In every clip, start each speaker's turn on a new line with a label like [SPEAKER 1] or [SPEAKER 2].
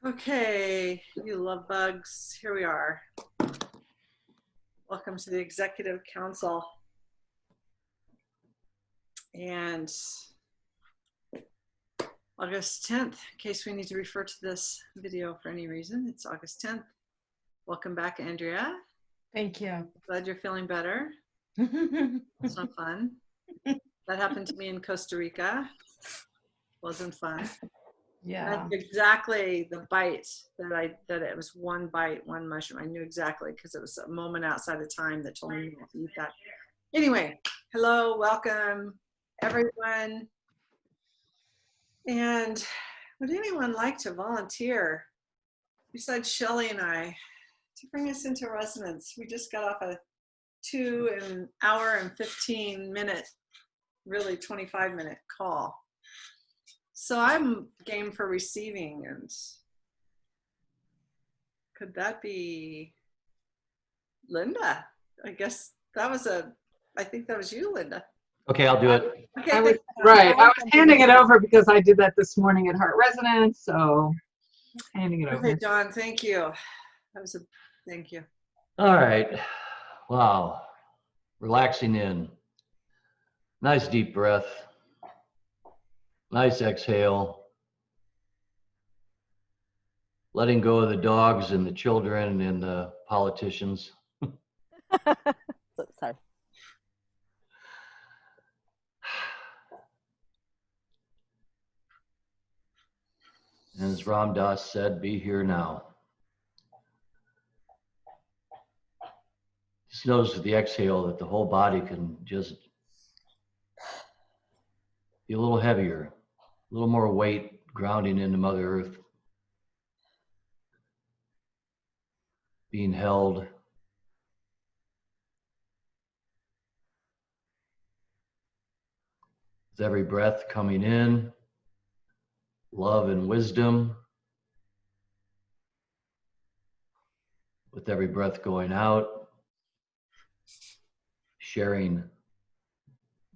[SPEAKER 1] Okay, you love bugs. Here we are. Welcome to the Executive Council. And August 10th, in case we need to refer to this video for any reason, it's August 10th. Welcome back, Andrea.
[SPEAKER 2] Thank you.
[SPEAKER 1] Glad you're feeling better. It's not fun. That happened to me in Costa Rica. Wasn't fun.
[SPEAKER 2] Yeah.
[SPEAKER 1] That's exactly the bite that it was one bite, one mushroom. I knew exactly because it was a moment outside of time that told me not to eat that. Anyway, hello, welcome everyone. And would anyone like to volunteer besides Shelley and I to bring us into resonance? We just got off a 2 hour and 15-minute, really 25-minute call. So I'm game for receiving, and could that be Linda? I guess that was I think that was you, Linda.
[SPEAKER 3] Okay, I'll do it.
[SPEAKER 1] Okay,
[SPEAKER 2] I was handing it over because I did that this morning at Heart Resonance, so handing it over.
[SPEAKER 1] Okay, Dawn, thank you. That was thank you.
[SPEAKER 3] All right. Wow. Relaxing in. Nice deep breath. Nice exhale. Letting go of the dogs and the children and the politicians.
[SPEAKER 4] Sorry.
[SPEAKER 3] And as Ram Dass said, be here now. Just notice with the exhale that the whole body can just be a little heavier, a little more weight grounding into Mother Earth. Being held. With every breath coming in, love and wisdom. With every breath going out, sharing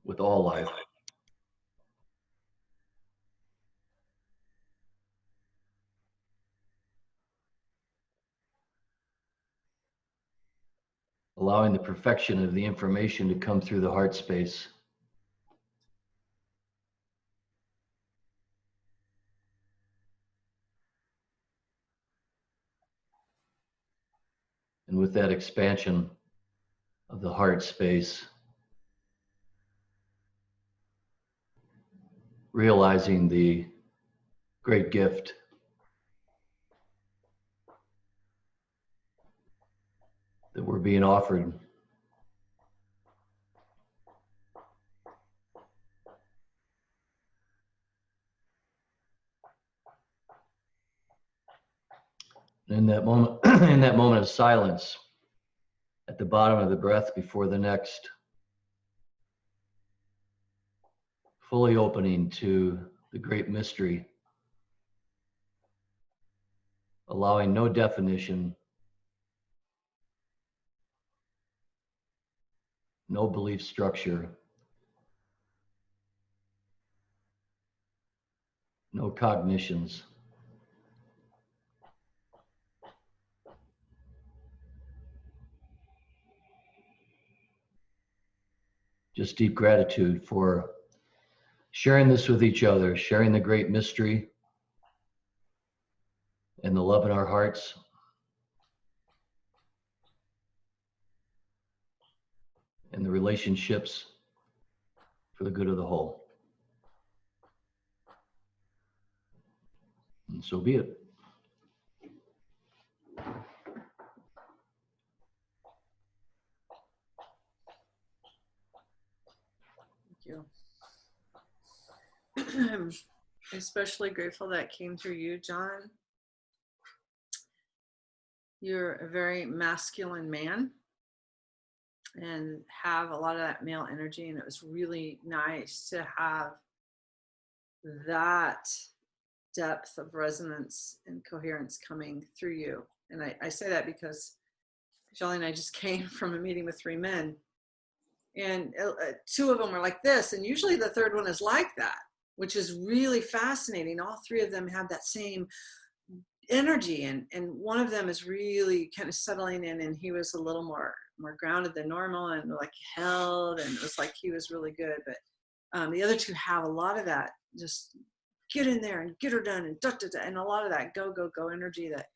[SPEAKER 3] with all life. Allowing the perfection of the information to come through the heart space. And with that expansion of the heart space, realizing the great gift that we're being offered. In that moment, in that moment of silence, at the bottom of the breath before the next, fully opening to the great mystery, allowing no definition, no belief structure, no cognitions. Just deep gratitude for sharing this with each other, sharing the great mystery and the love in our hearts. And the relationships for the good of the whole. And so be it.
[SPEAKER 1] Thank you. I'm especially grateful that came through you, John. You're a very masculine man and have a lot of that male energy, and it was really nice to have that depth of resonance and coherence coming through you. And I say that because Shelley and I just came from a meeting with 3 men, and 2 of them were like this, and usually the 3rd one is like that, which is really fascinating. All 3 of them have that same energy, and one of them is really kind of settling in, and he was a little more grounded than normal, and like held, and it was like he was really good. But the other two have a lot of that, just get in there and get her done, and and a lot of that go energy that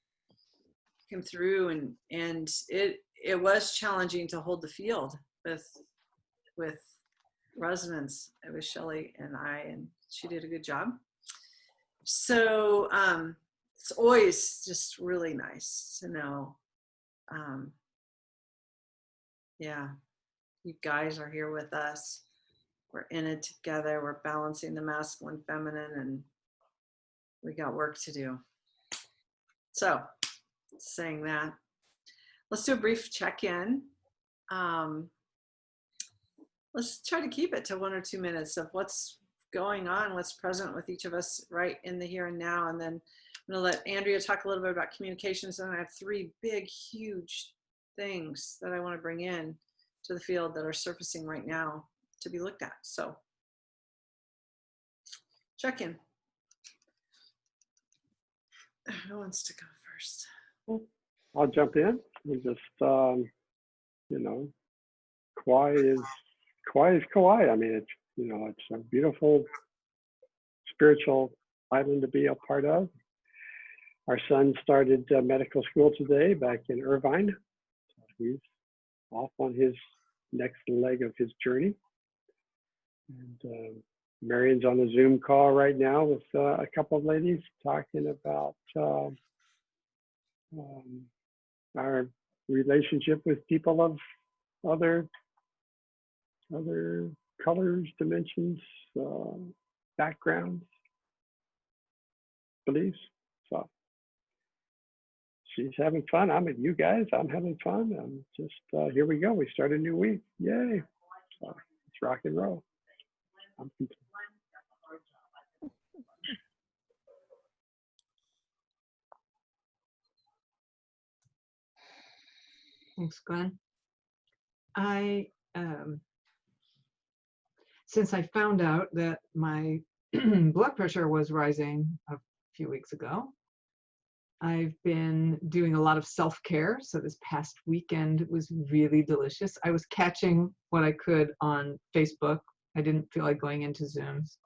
[SPEAKER 1] came through, and it was challenging to hold the field with residents. It was Shelley and I, and she did a good job. So it's always just really nice to know, yeah, you guys are here with us. We're in it together. We're balancing the masculine, feminine, and we got work to do. So saying that, let's do a brief check-in. Let's try to keep it to 1 or 2 minutes of what's going on, what's present with each of us right in the here and now. And then I'm going to let Andrea talk a little bit about communications. And I have 3 big, huge things that I want to bring in to the field that are surfacing right now to be looked at. So check in. Who wants to go first?
[SPEAKER 4] I'll jump in. We just, you know, Kauai is Kauai. I mean, it's, you know, it's a beautiful spiritual island to be a part of. Our son started medical school today back in Irvine. He's off on his next leg of his journey. And Marion's on a Zoom call right now with a couple of ladies talking about our relationship with people of other colors, dimensions, backgrounds, beliefs. So she's having fun. I'm with you guys. I'm having fun. I'm just here we go. We start a new week. Yay! So it's rock and roll.
[SPEAKER 2] Thanks, Glenn. Since I found out that my blood pressure was rising a few weeks ago, I've been doing a lot of self-care. So this past weekend was really delicious. I was catching what I could on Facebook. I didn't feel like going into Zooms.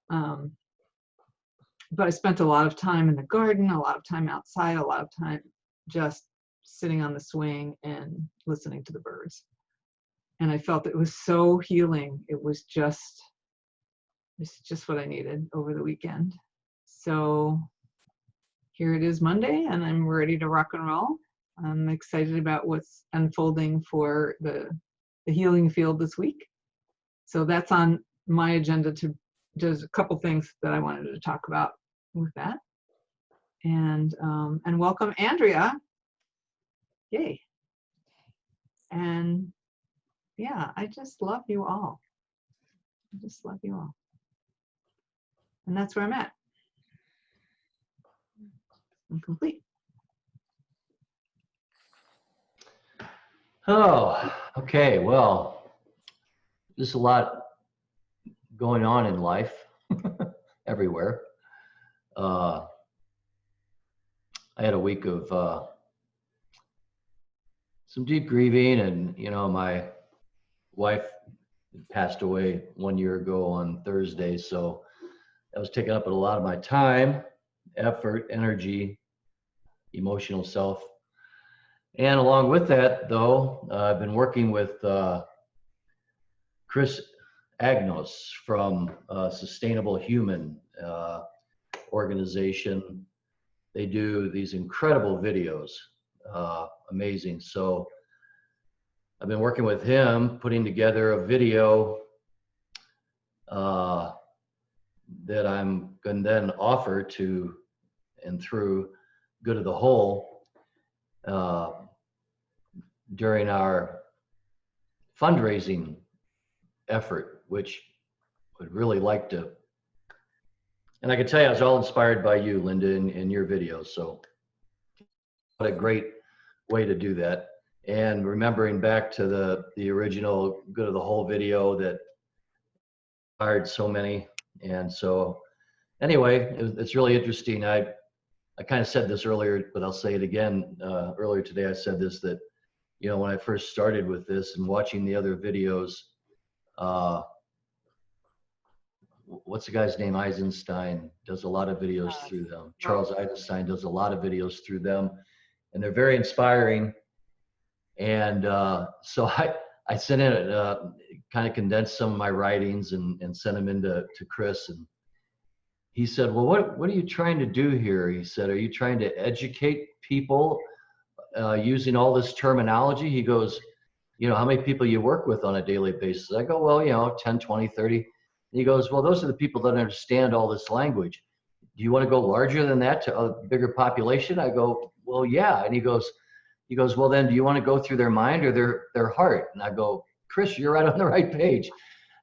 [SPEAKER 2] But I spent a lot of time in the garden, a lot of time outside, a lot of time just sitting on the swing and listening to the birds. And I felt it was so healing. It's just what I needed over the weekend. So here it is Monday, and I'm ready to rock and roll. I'm excited about what's unfolding for the healing field this week. So that's on my agenda. There's a couple things that I wanted to talk about with that. And welcome Andrea. Yay. And yeah, I just love you all. I just love you all. And that's where I'm at. I'm complete.
[SPEAKER 3] Oh, okay. Well, there's a lot going on in life everywhere. I had a week of some deep grieving, and you know, my wife passed away 1 year ago on Thursday, so that was taking up a lot of my time, effort, energy, emotional self. And along with that, though, I've been working with Chris Agnos from Sustainable Human organization. They do these incredible videos, amazing. So I've been working with him, putting together a video that I'm going to then offer to and through Good of the Whole during our fundraising effort, which would really like to. And I can tell you, I was all inspired by you, Linda, in your videos. So what a great way to do that. And remembering back to the original Good of the Whole video that inspired so many. And so anyway, it's really interesting. I I kind of said this earlier, but I'll say it again. Earlier today, I said this, that, you know, when I first started with this and watching the other videos, what's the guy's name? Eisenstein does a lot of videos through them. Charles Eisenstein does a lot of videos through them, and they're very inspiring. And so I sent in, kind of condensed some of my writings and sent them in to Chris. And he said, well, what are you trying to do here? He said, are you trying to educate people using all this terminology? He goes, you know, how many people you work with on a daily basis? I go, well, you know, 10, 20, 30. And he goes, well, those are the people that understand all this language. Do you want to go larger than that to a bigger population? I go, well, yeah. And he goes, well, then do you want to go through their mind or their heart? And I go, Chris, you're right on the right page.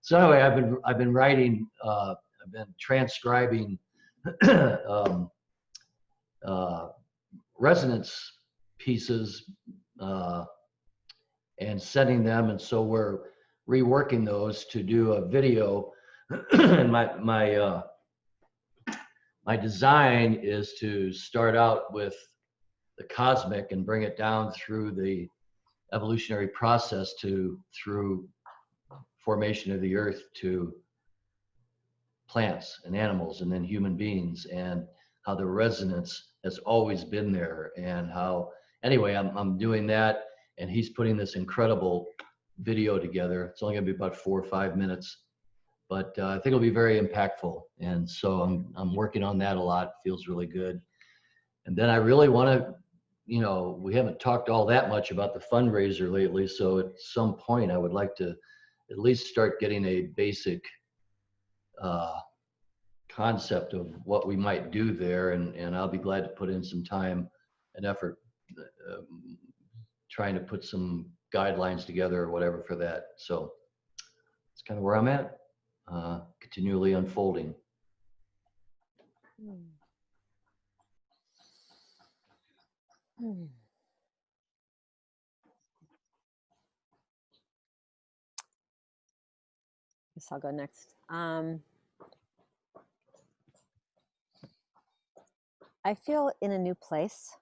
[SPEAKER 3] So anyway, I've been writing, I've been transcribing resonance pieces and sending them. And so we're reworking those to do a video. And my design is to start out with the cosmic and bring it down through the evolutionary process through formation of the earth to plants and animals and then human beings, and how the resonance has always been there. And how, anyway, I'm doing that, and he's putting this incredible video together. It's only gonna be about 4 or 5 minutes, but I think it'll be very impactful. And so I'm working on that a lot. Feels really good. And then I really want to, you know, we haven't talked all that much about the fundraiser lately, so at some point I would like to at least start getting a basic concept of what we might do there, and I'll be glad to put in some time and effort trying to put some guidelines together or whatever for that. So it's kind of where I'm at, continually unfolding.
[SPEAKER 5] Guess I'll go next. I feel in a new place,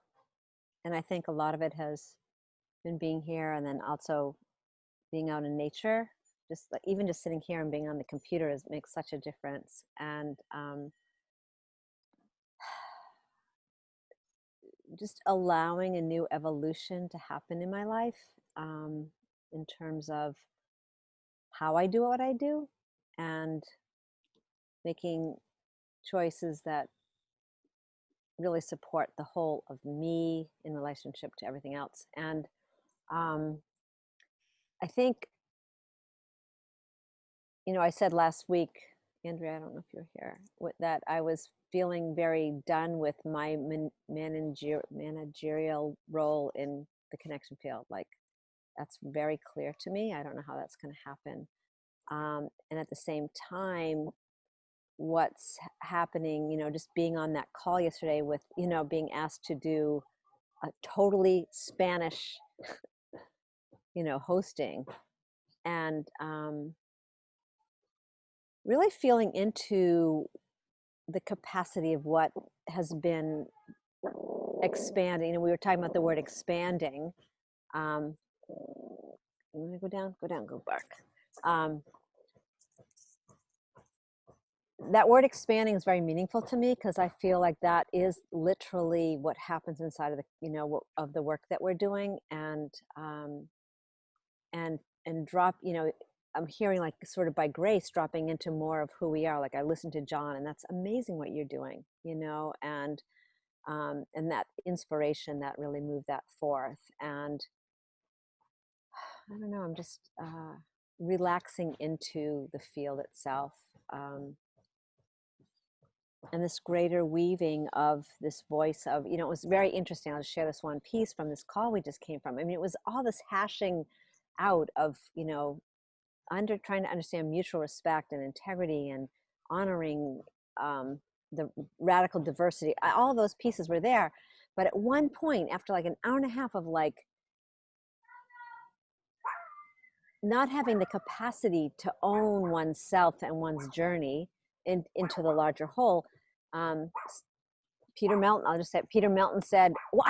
[SPEAKER 5] and I think a lot of it has been being here, and then also being out in nature. Just like even just sitting here and being on the computer makes such a difference. And just allowing a new evolution to happen in my life, in terms of how I do what I do, and making choices that really support the whole of me in relationship to everything else. And I think, you know, I said last week, Andrea, I don't know if you're here, that I was feeling very done with my managerial role in the connection field. Like, that's very clear to me. I don't know how that's going to happen. And at the same time, what's happening, you know, just being on that call yesterday with, you know, being asked to do a totally Spanish, you know, hosting, and really feeling into the capacity of what has been expanding. And we were talking about the word expanding. You want to go down, go back. That word expanding is very meaningful to me, because I feel like that is literally what happens inside of the, you know, of the work that we're doing. And drop, you know, I'm hearing, like, sort of by grace, dropping into more of who we are. Like, I listened to John, and that's amazing what you're doing, you know, and that inspiration that really moved that forth. And I don't know, I'm just relaxing into the field itself. And this greater weaving of this voice of, you know, it was very interesting. I'll just share this one piece from this call we just came from. I mean, it was all this hashing out of, you know, trying to understand mutual respect and integrity and honoring the radical diversity. All of those pieces were there. But at one point, after like an hour and a half of like not having the capacity to own oneself and one's journey into the larger whole, Peter Melton, I'll just say, Peter Melton said, well,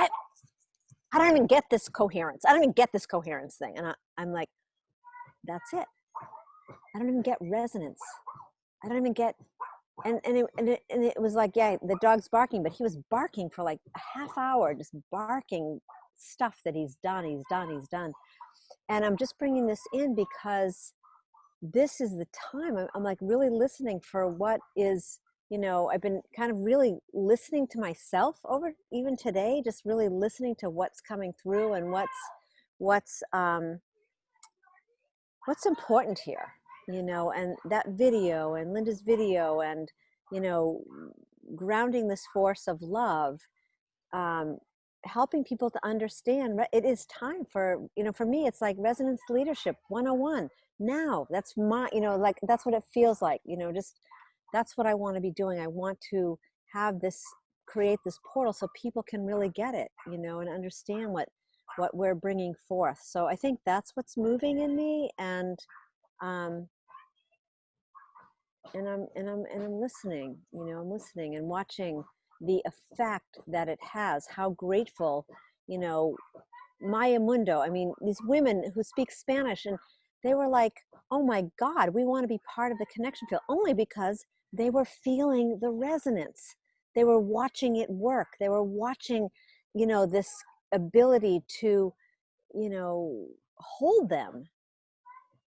[SPEAKER 5] I don't even get this coherence. I don't even get this coherence thing. And I'm like, that's it. I don't even get resonance. I don't even get, and it was like, yeah, the dog's barking, but he was barking for like a half hour, just barking stuff that he's done. And I'm just bringing this in because this is the time I'm like really listening for what is, I've been kind of really listening to myself over even today, just really listening to what's coming through and what's important here, and that video and Linda's video and, grounding this force of love, helping people to understand it is time for, for me, it's like resonance leadership 101 now. That's my, like, that's what it feels like, just that's what I want to be doing. I want to have this, create this portal so people can really get it, and understand what we're bringing forth. So I think that's what's moving in me, and I'm listening, I'm listening and watching the effect that it has. How grateful, Maya Mundo. I mean, these women who speak Spanish, and they were like, oh my God, we want to be part of the connection field, only because they were feeling the resonance. They were watching it work. They were watching, this ability to, hold them,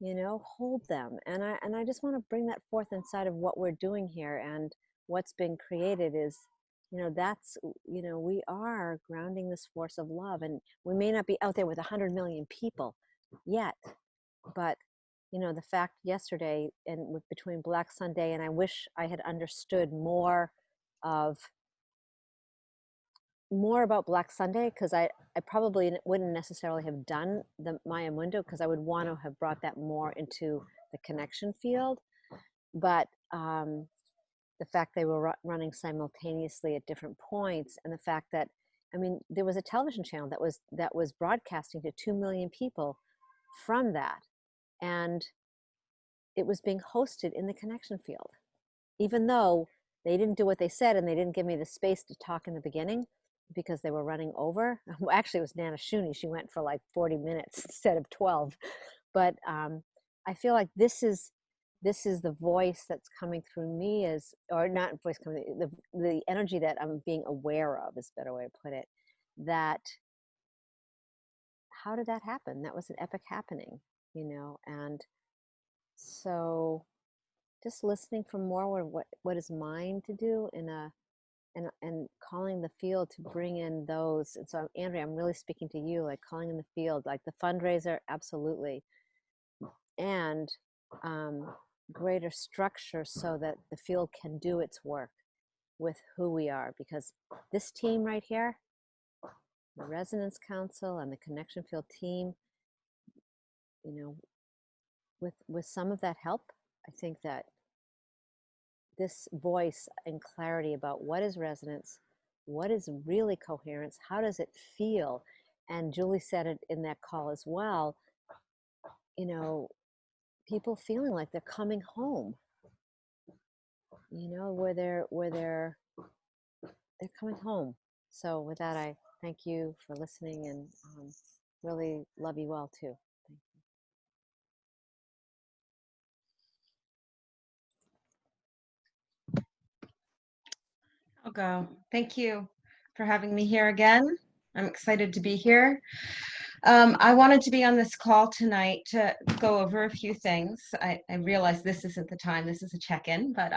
[SPEAKER 5] hold them. And I just want to bring that forth inside of what we're doing here. And what's been created is, that's, we are grounding this force of love. And we may not be out there with 100 million people yet, but, the fact yesterday and between Black Sunday, and I wish I had understood more about Black Sunday, because I probably wouldn't necessarily have done the Maya Mundo, because I would want to have brought that more into the connection field. But the fact they were running simultaneously at different points, and the fact that, I mean, there was a television channel that was broadcasting to 2 million people from that, and it was being hosted in the connection field, even though they didn't do what they said, and they didn't give me the space to talk in the beginning because they were running over. Well, actually, it was Nana Shuni. She went for like 40 minutes instead of 12. But I feel like this is the voice that's coming through me, or not voice coming, the energy that I'm being aware of is a better way to put it. That, how did that happen? That was an epic happening, and so just listening for more what is mine to do and calling the field to bring in those. And so, Andrea, I'm really speaking to you, like calling in the field, like the fundraiser, absolutely, and greater structure so that the field can do its work with who we are. Because this team right here, the Resonance Council and the Connection Field team, with some of that help, I think that this voice and clarity about what is resonance, what is really coherence, how does it feel, and Julie said it in that call as well, people feeling like they're coming home, where they're coming home. So with that, I thank you for listening, and really love you all too. Thank you.
[SPEAKER 6] I'll go. Thank you for having me here again. I'm excited to be here. I wanted to be on this call tonight to go over a few things. I realize this isn't the time, this is a check-in, but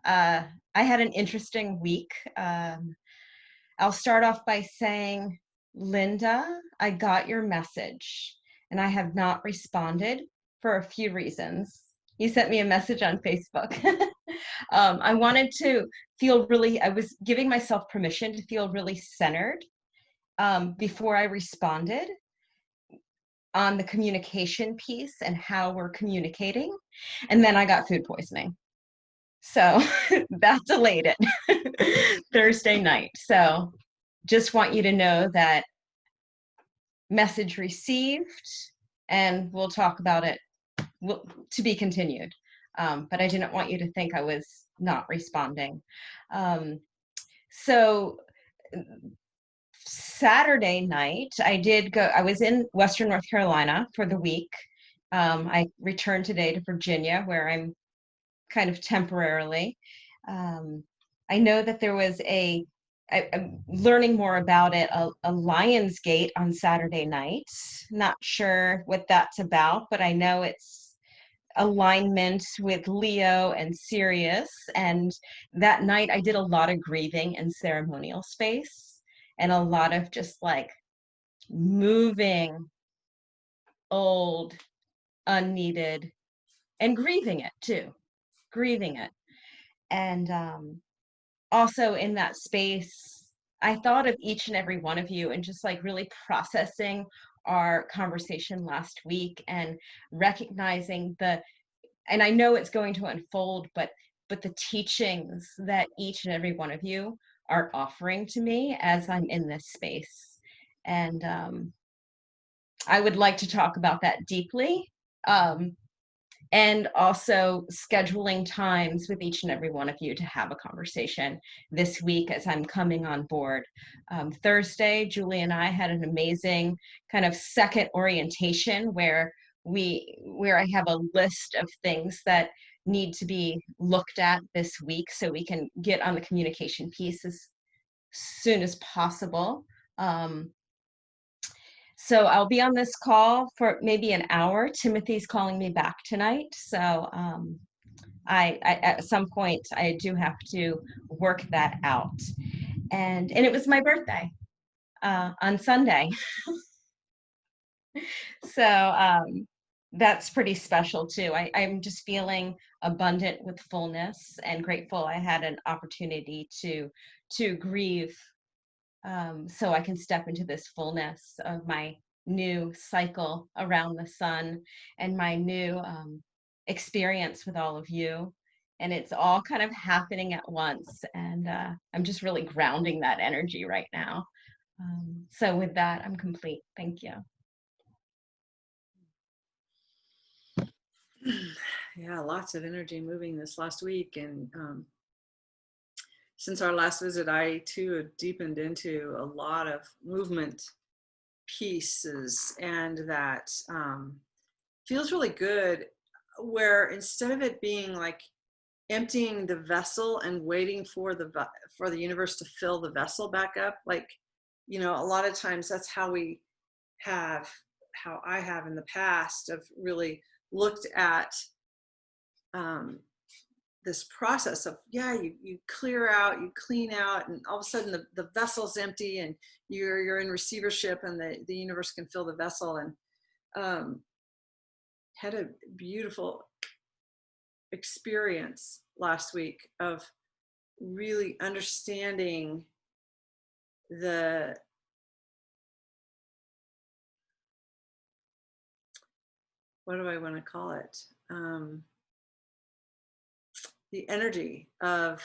[SPEAKER 6] I had an interesting week. I'll start off by saying, Linda, I got your message and I have not responded for a few reasons. You sent me a message on Facebook. I wanted to I was giving myself permission to feel really centered before I responded on the communication piece and how we're communicating. And then I got food poisoning. So that delayed it Thursday night. So just want you to know that message received, and we'll talk about it to be continued. But I didn't want you to think I was not responding. So Saturday night, I was in Western North Carolina for the week. I returned today to Virginia, where I'm kind of temporarily. I know that there was I'm learning more about it, a Lionsgate on Saturday night. Not sure what that's about, but I know it's alignment with Leo and Sirius. And that night I did a lot of grieving in ceremonial space and a lot of just like moving old, unneeded, and grieving it too, grieving it. And also in that space, I thought of each and every one of you and just like really processing our conversation last week and recognizing and I know it's going to unfold, but the teachings that each and every one of you are offering to me as I'm in this space. And I would like to talk about that deeply. And also scheduling times with each and every one of you to have a conversation this week as I'm coming on board. Thursday, Julie and I had an amazing kind of second orientation where I have a list of things that need to be looked at this week so we can get on the communication piece as soon as possible. So I'll be on this call for maybe an hour. Timothy's calling me back tonight. So I at some point I do have to work that out. And it was my birthday on Sunday. So that's pretty special too. I'm just feeling abundant with fullness and grateful I had an opportunity to grieve, so I can step into this fullness of my new cycle around the sun and my new experience with all of you. And it's all kind of happening at once. And I'm just really grounding that energy right now. So with that, I'm complete. Thank you.
[SPEAKER 1] Yeah, lots of energy moving this last week. And since our last visit, I too have deepened into a lot of movement pieces, and that feels really good, where instead of it being like emptying the vessel and waiting for the universe to fill the vessel back up, like, you know, a lot of times that's how I have in the past of really looked at this process of, yeah, you clear out, you clean out, and all of a sudden the vessel's empty and you're in receivership, and the universe can fill the vessel. And had a beautiful experience last week of really understanding what do I want to call it? The energy of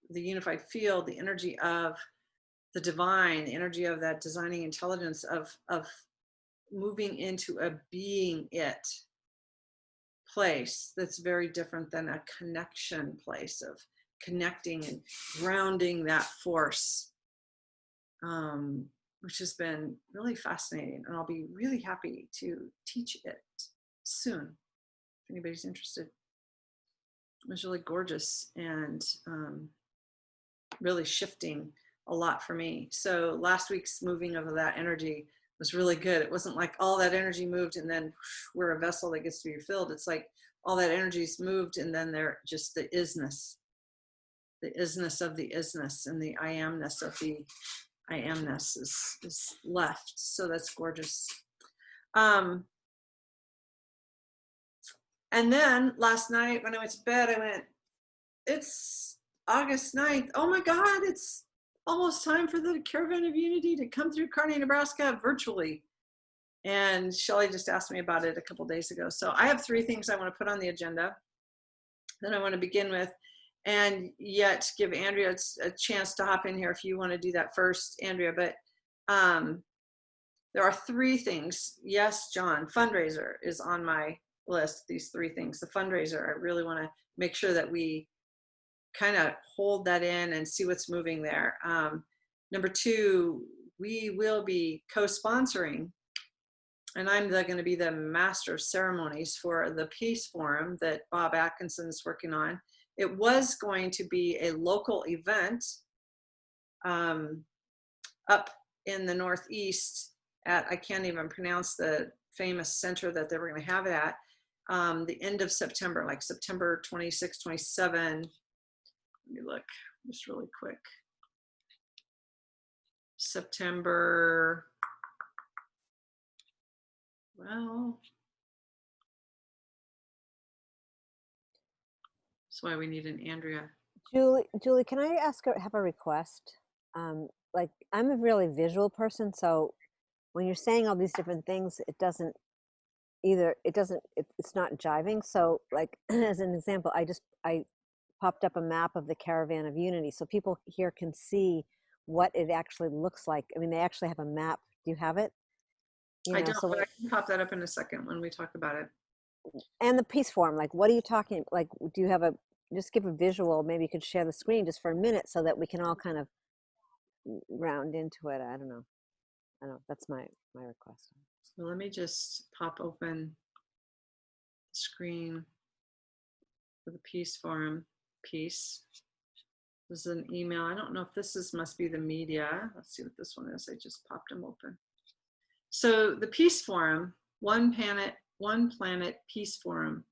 [SPEAKER 1] the unified field, the energy of the divine, the energy of that designing intelligence of moving into a being it place that's very different than a connection place of connecting and grounding that force, which has been really fascinating. And I'll be really happy to teach it soon if anybody's interested. It was really gorgeous and really shifting a lot for me. So last week's moving of that energy was really good. It wasn't like all that energy moved and then we're a vessel that gets to be filled. It's like all that energy's moved and then they're just the isness of the isness, and the I amness of the I amness is left. So that's gorgeous. And then last night when I went to bed, I went, it's August 9th. Oh my God, it's almost time for the Caravan of Unity to come through Kearney, Nebraska virtually. And Shelley just asked me about it a couple days ago. So I have 3 things I want to put on the agenda that I want to begin with, and yet give Andrea a chance to hop in here if you want to do that first, Andrea. But there are 3 things. Yes, John, fundraiser is on my list, these 3 things. The fundraiser, I really want to make sure that we kind of hold that in and see what's moving there. Number two, we will be co-sponsoring, and I'm going to be the master of ceremonies for the Peace Forum that Bob Atkinson is working on. It was going to be a local event up in the Northeast at, I can't even pronounce the famous center that they were going to have it at, the end of September, like September 26, 27. Let me look just really quick. September, well, that's why we need an Andrea.
[SPEAKER 5] Julie, can I have a request? Like, I'm a really visual person, so when you're saying all these different things, it's not jiving. So like, as an example, I popped up a map of the Caravan of Unity so people here can see what it actually looks like. I mean, they actually have a map. Do you have it?
[SPEAKER 1] I don't, but I can pop that up in a second when we talk about it.
[SPEAKER 5] And the Peace Forum, like, what are you talking, like, do you have just give a visual, maybe you could share the screen just for a minute so that we can all kind of round into it. I don't know. That's my request.
[SPEAKER 1] So let me just pop open the screen for the Peace Forum piece. This is an email. I don't know if this must be the media. Let's see what this one is. I just popped them open. So the Peace Forum, One Planet Peace Forum,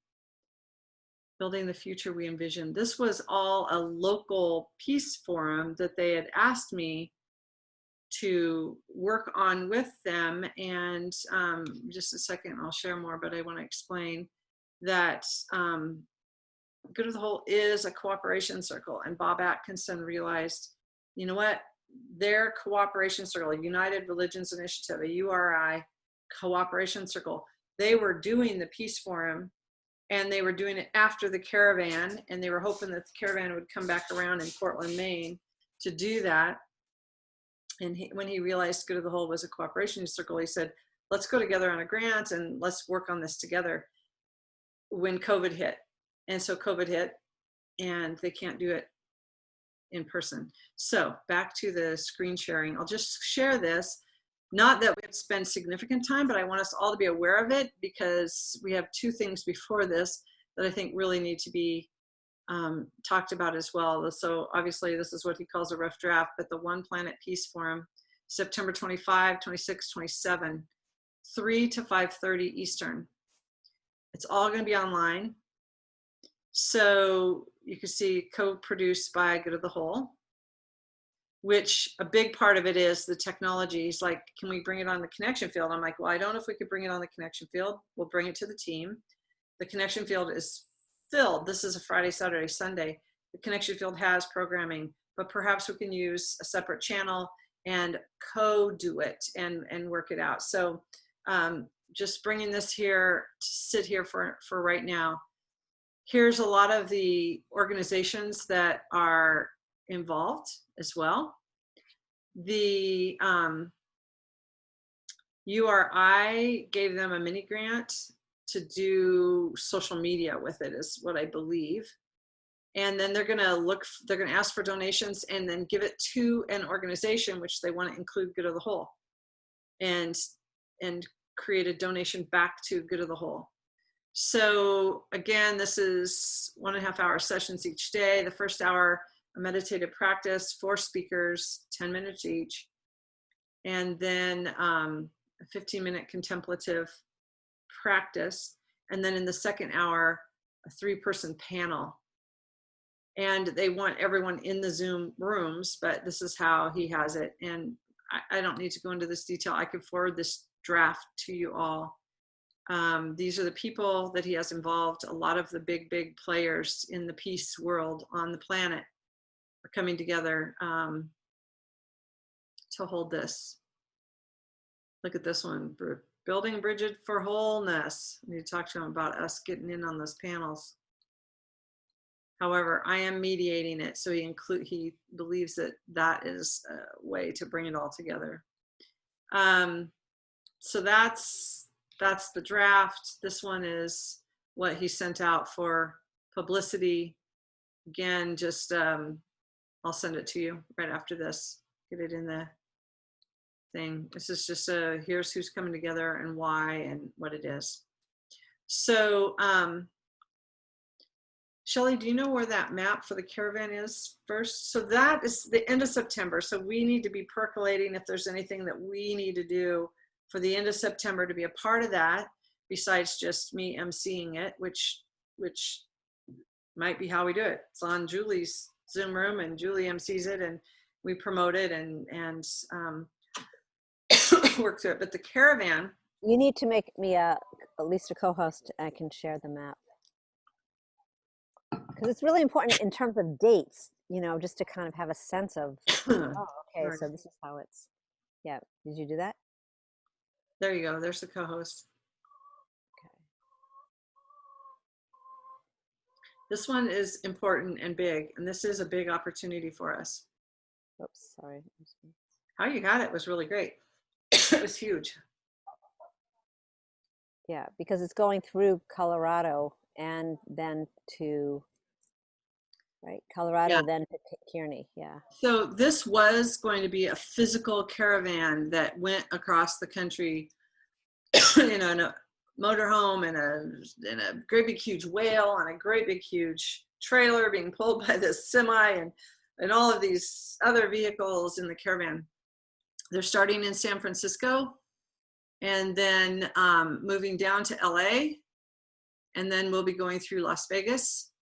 [SPEAKER 1] Building the Future We Envision. This was all a local peace forum that they had asked me to work on with them. And just a second, I'll share more, but I want to explain that Good of the Whole is a cooperation circle. And Bob Atkinson realized, you know what? Their cooperation circle, United Religions Initiative, a URI cooperation circle, they were doing the Peace Forum, and they were doing it after the caravan, and they were hoping that the caravan would come back around in Portland, Maine to do that. And when he realized Good of the Whole was a cooperation circle, he said, let's go together on a grant and let's work on this together when COVID hit. And so COVID hit and they can't do it in person. So back to the screen sharing. I'll just share this. Not that we have to spend significant time, but I want us all to be aware of it because we have two things before this that I think really need to be talked about as well. So obviously this is what he calls a rough draft, but the One Planet Peace Forum, September 25, 26, 27, 3 to 5:30 Eastern. It's all going to be online. So you can see co-produced by Good of the Whole, which a big part of it is the technology. He's like, can we bring it on the connection field? I'm like, well, I don't know if we could bring it on the connection field. We'll bring it to the team. The connection field is filled. This is a Friday, Saturday, Sunday. The connection field has programming, but perhaps we can use a separate channel and co-do it and work it out. So just bringing this here to sit here for right now. Here's a lot of the organizations that are involved as well. The URI gave them a mini grant to do social media with it, is what I believe. And then they're gonna ask for donations and then give it to an organization which they want to include Good of the Whole and create a donation back to Good of the Whole. So again, this is 1.5 hour sessions each day. The first hour, a meditative practice, 4 speakers, 10 minutes each. And then a 15-minute contemplative practice. And then in the second hour, a 3-person panel. And they want everyone in the Zoom rooms, but this is how he has it. And I don't need to go into this detail. I could forward this draft to you all. These are the people that he has involved. A lot of the big players in the peace world on the planet are coming together to hold this. Look at this one, Building Bridges for Wholeness. I need to talk to him about us getting in on those panels. However, I am mediating it, so he believes that is a way to bring it all together. So that's the draft. This one is what he sent out for publicity. again, just, I'll send it to you right after this, get it in the thing. This is just here's who's coming together and why and what it is. So, Shelley, do you know where that map for the caravan is first? So that is the end of September. So we need to be percolating if there's anything that we need to do for the end of September to be a part of that, besides just me emceeing it, which might be how we do it. It's on Julie's Zoom room and Julie emcees it and we promote it and work through it. But the caravan.
[SPEAKER 5] You need to make me at least a co-host. I can share the map. Because it's really important in terms of dates, you know, just to kind of have a sense of, oh, okay, so this is how it's, yeah. Did you do that?
[SPEAKER 1] There you go. There's the co-host.
[SPEAKER 5] Okay.
[SPEAKER 1] This one is important and big, and this is a big opportunity for us.
[SPEAKER 5] Oops, sorry.
[SPEAKER 1] How you got it was really great. It was huge.
[SPEAKER 5] Yeah, because it's going through Colorado and then to, right, Colorado, then to Kearney, yeah.
[SPEAKER 1] So this was going to be a physical caravan that went across the country in a motorhome and a great big huge whale and a great big huge trailer being pulled by this semi and all of these other vehicles in the caravan. They're starting in San Francisco and then moving down to LA, and then we'll be going through Las Vegas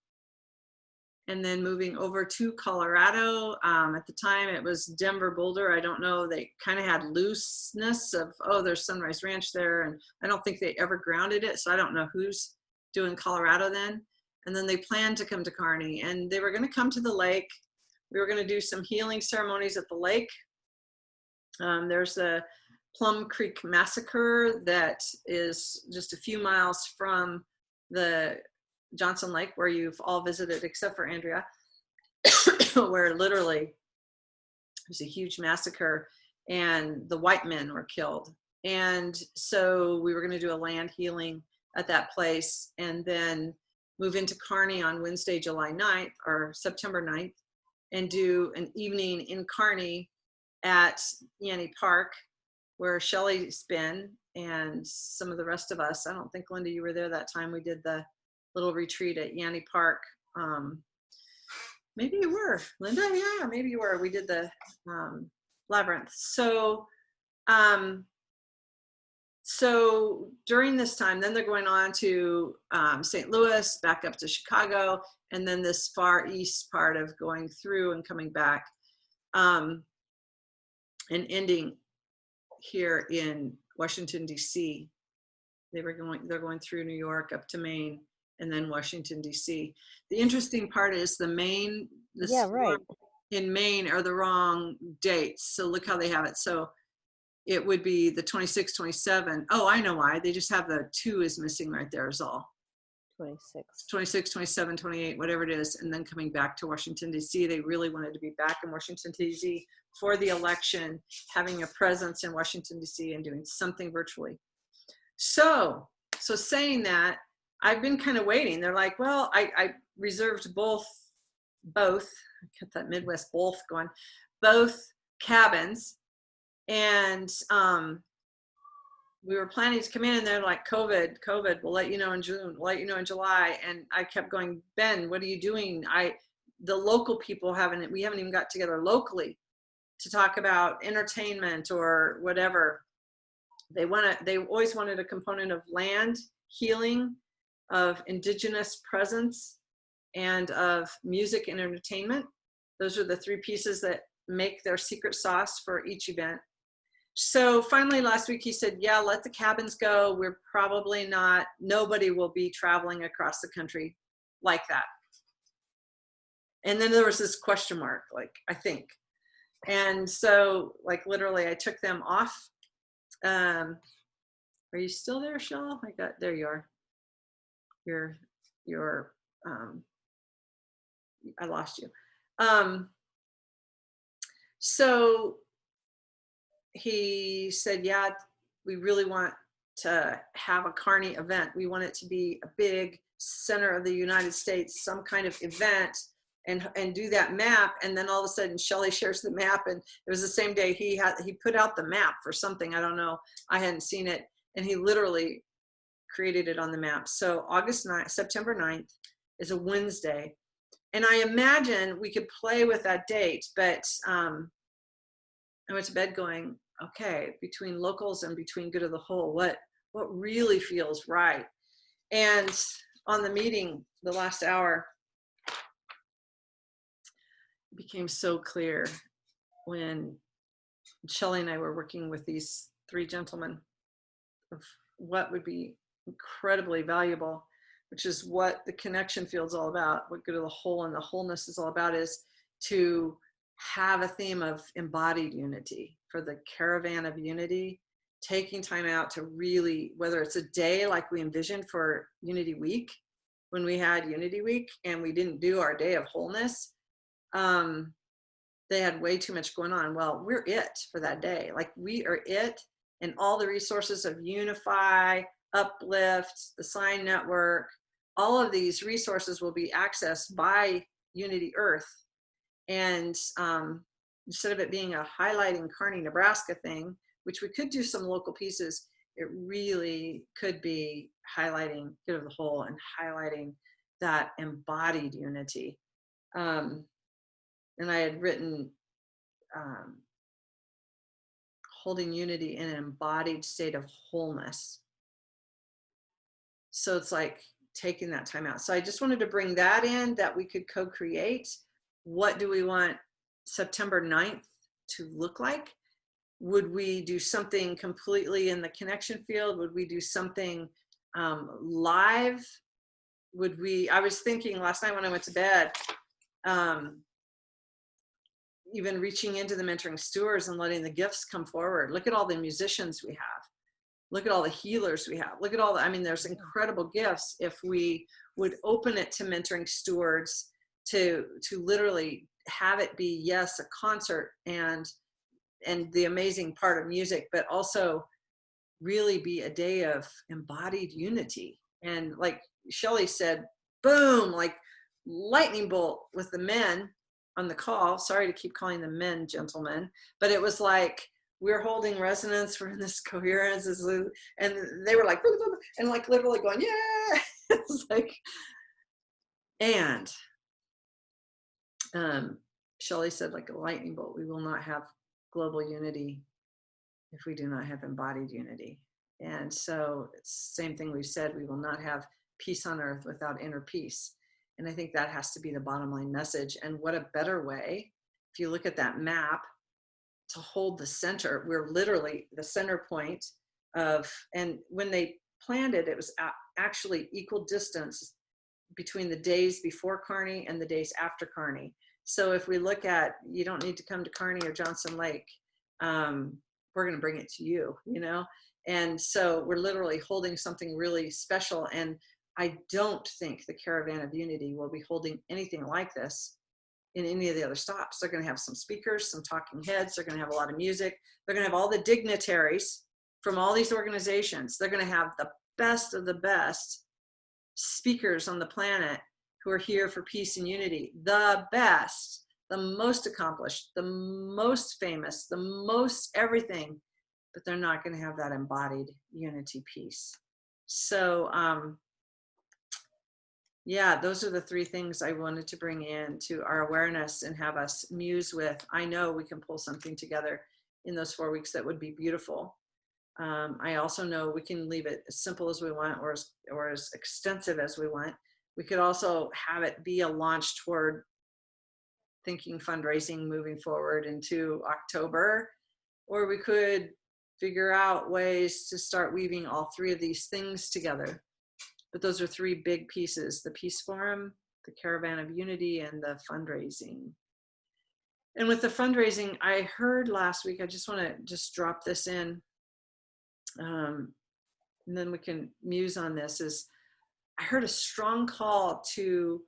[SPEAKER 1] and then moving over to Colorado. At the time it was Denver, Boulder. I don't know, they kind of had looseness of, oh, there's Sunrise Ranch there. And I don't think they ever grounded it. So I don't know who's doing Colorado then. And then they planned to come to Kearney and they were going to come to the lake. We were going to do some healing ceremonies at the lake. There's the Plum Creek Massacre that is just a few miles from the Johnson Lake, where you've all visited except for Andrea, where literally there's a huge massacre and the white men were killed. And so we were going to do a land healing at that place and then move into Kearney on Wednesday, July 9th or September 9th and do an evening in Kearney at Yanni Park, where Shelley's been and some of the rest of us. I don't think, Linda, you were there that time. We did the little retreat at Yanni Park. Maybe you were, Linda. Yeah, maybe you were. We did the labyrinth. So during this time, then they're going on to St. Louis, back up to Chicago, and then this far east part of going through and coming back, and ending here in Washington, D.C. They're going through New York up to Maine, and then Washington, D.C. The interesting part is the Maine, in Maine are the wrong dates. So look how they have it. So it would be the 26, 27. Oh, I know why. They just have the 2 is missing right there is all. 26, 27, 28, whatever it is. And then coming back to Washington, D.C. They really wanted to be back in Washington, D.C. for the election, having a presence in Washington, D.C. and doing something virtually. So saying that, I've been kind of waiting. They're like, well, I reserved both, I got that Midwest both going, both cabins. And we were planning to come in and they're like, COVID, we'll let you know in June, we'll let you know in July. And I kept going, Ben, what are you doing? The local people we haven't even got together locally to talk about entertainment or whatever. They always wanted a component of land healing, of indigenous presence, and of music and entertainment. Those are the 3 pieces that make their secret sauce for each event. So finally last week he said, yeah, let the cabins go. We're probably not, nobody will be traveling across the country like that. And then there was this question mark, like, I think. And so like literally I took them off. Are you still there, Shell? There you are. I lost you. So he said, yeah, we really want to have a Kearney event. We want it to be a big center of the United States, some kind of event and do that map. And then all of a sudden Shelley shares the map, and it was the same day he put out the map for something, I don't know, I hadn't seen it, and he literally created it on the map. So September 9th is a Wednesday, and I imagine we could play with that date, but I went to bed going, okay, between locals and between good of the whole, what really feels right? And on the meeting, the last hour, it became so clear when Shelley and I were working with these three gentlemen of what would be incredibly valuable, which is what the connection field's all about, what good of the whole and the wholeness is all about, is to have a theme of embodied unity for the caravan of unity, taking time out to really, whether it's a day like we envisioned for Unity Week, when we had Unity Week and we didn't do our day of wholeness, they had way too much going on. Well, we're it for that day. Like, we are it, and all the resources of Unify, Uplift, the Sign Network, all of these resources will be accessed by Unity Earth. And instead of it being a highlighting Kearney, Nebraska thing, which we could do some local pieces, it really could be highlighting good of the whole and highlighting that embodied unity. And I had written holding unity in an embodied state of wholeness. So it's like taking that time out. So I just wanted to bring that in, that we could co-create. What do we want September 9th to look like? Would we do something completely in the connection field? Would we do something live? I was thinking last night when I went to bed, even reaching into the mentoring stewards and letting the gifts come forward. Look at all the musicians we have. Look at all the healers we have. Look at all the, I mean, there's incredible gifts if we would open it to mentoring stewards to literally have it be, yes, a concert and the amazing part of music, but also really be a day of embodied unity. And like Shelley said, boom, like lightning bolt with the men on the call. Sorry to keep calling them men, gentlemen, but it was like, we're holding resonance, we're in this coherence, and they were like, and like literally going, yeah. It's like, and Shelley said, like a lightning bolt, we will not have global unity if we do not have embodied unity. And so it's the same thing we've said, we will not have peace on earth without inner peace. And I think that has to be the bottom line message. And what a better way, if you look at that map, to hold the center. We're literally the center point of, and when they planned it, it was actually equal distance between the days before Kearney and the days after Kearney. So if we look at, you don't need to come to Kearney or Johnson Lake, we're going to bring it to you, you know? And so we're literally holding something really special. And I don't think the Caravan of Unity will be holding anything like this in any of the other stops. They're going to have some speakers, some talking heads. They're going to have a lot of music. They're going to have all the dignitaries from all these organizations. They're going to have the best of the best speakers on the planet who are here for peace and unity. The best, the most accomplished, the most famous, the most everything, but they're not going to have that embodied unity piece. So, yeah, those are the three things I wanted to bring in to our awareness and have us muse with. I know we can pull something together in those 4 weeks that would be beautiful. I also know we can leave it as simple as we want or as extensive as we want. We could also have it be a launch toward thinking fundraising moving forward into October, or we could figure out ways to start weaving all three of these things together. But those are three big pieces: the Peace Forum, the Caravan of Unity, and the fundraising. And with the fundraising, I heard last week, I just want to just drop this in, and then we can muse on this, is I heard a strong call to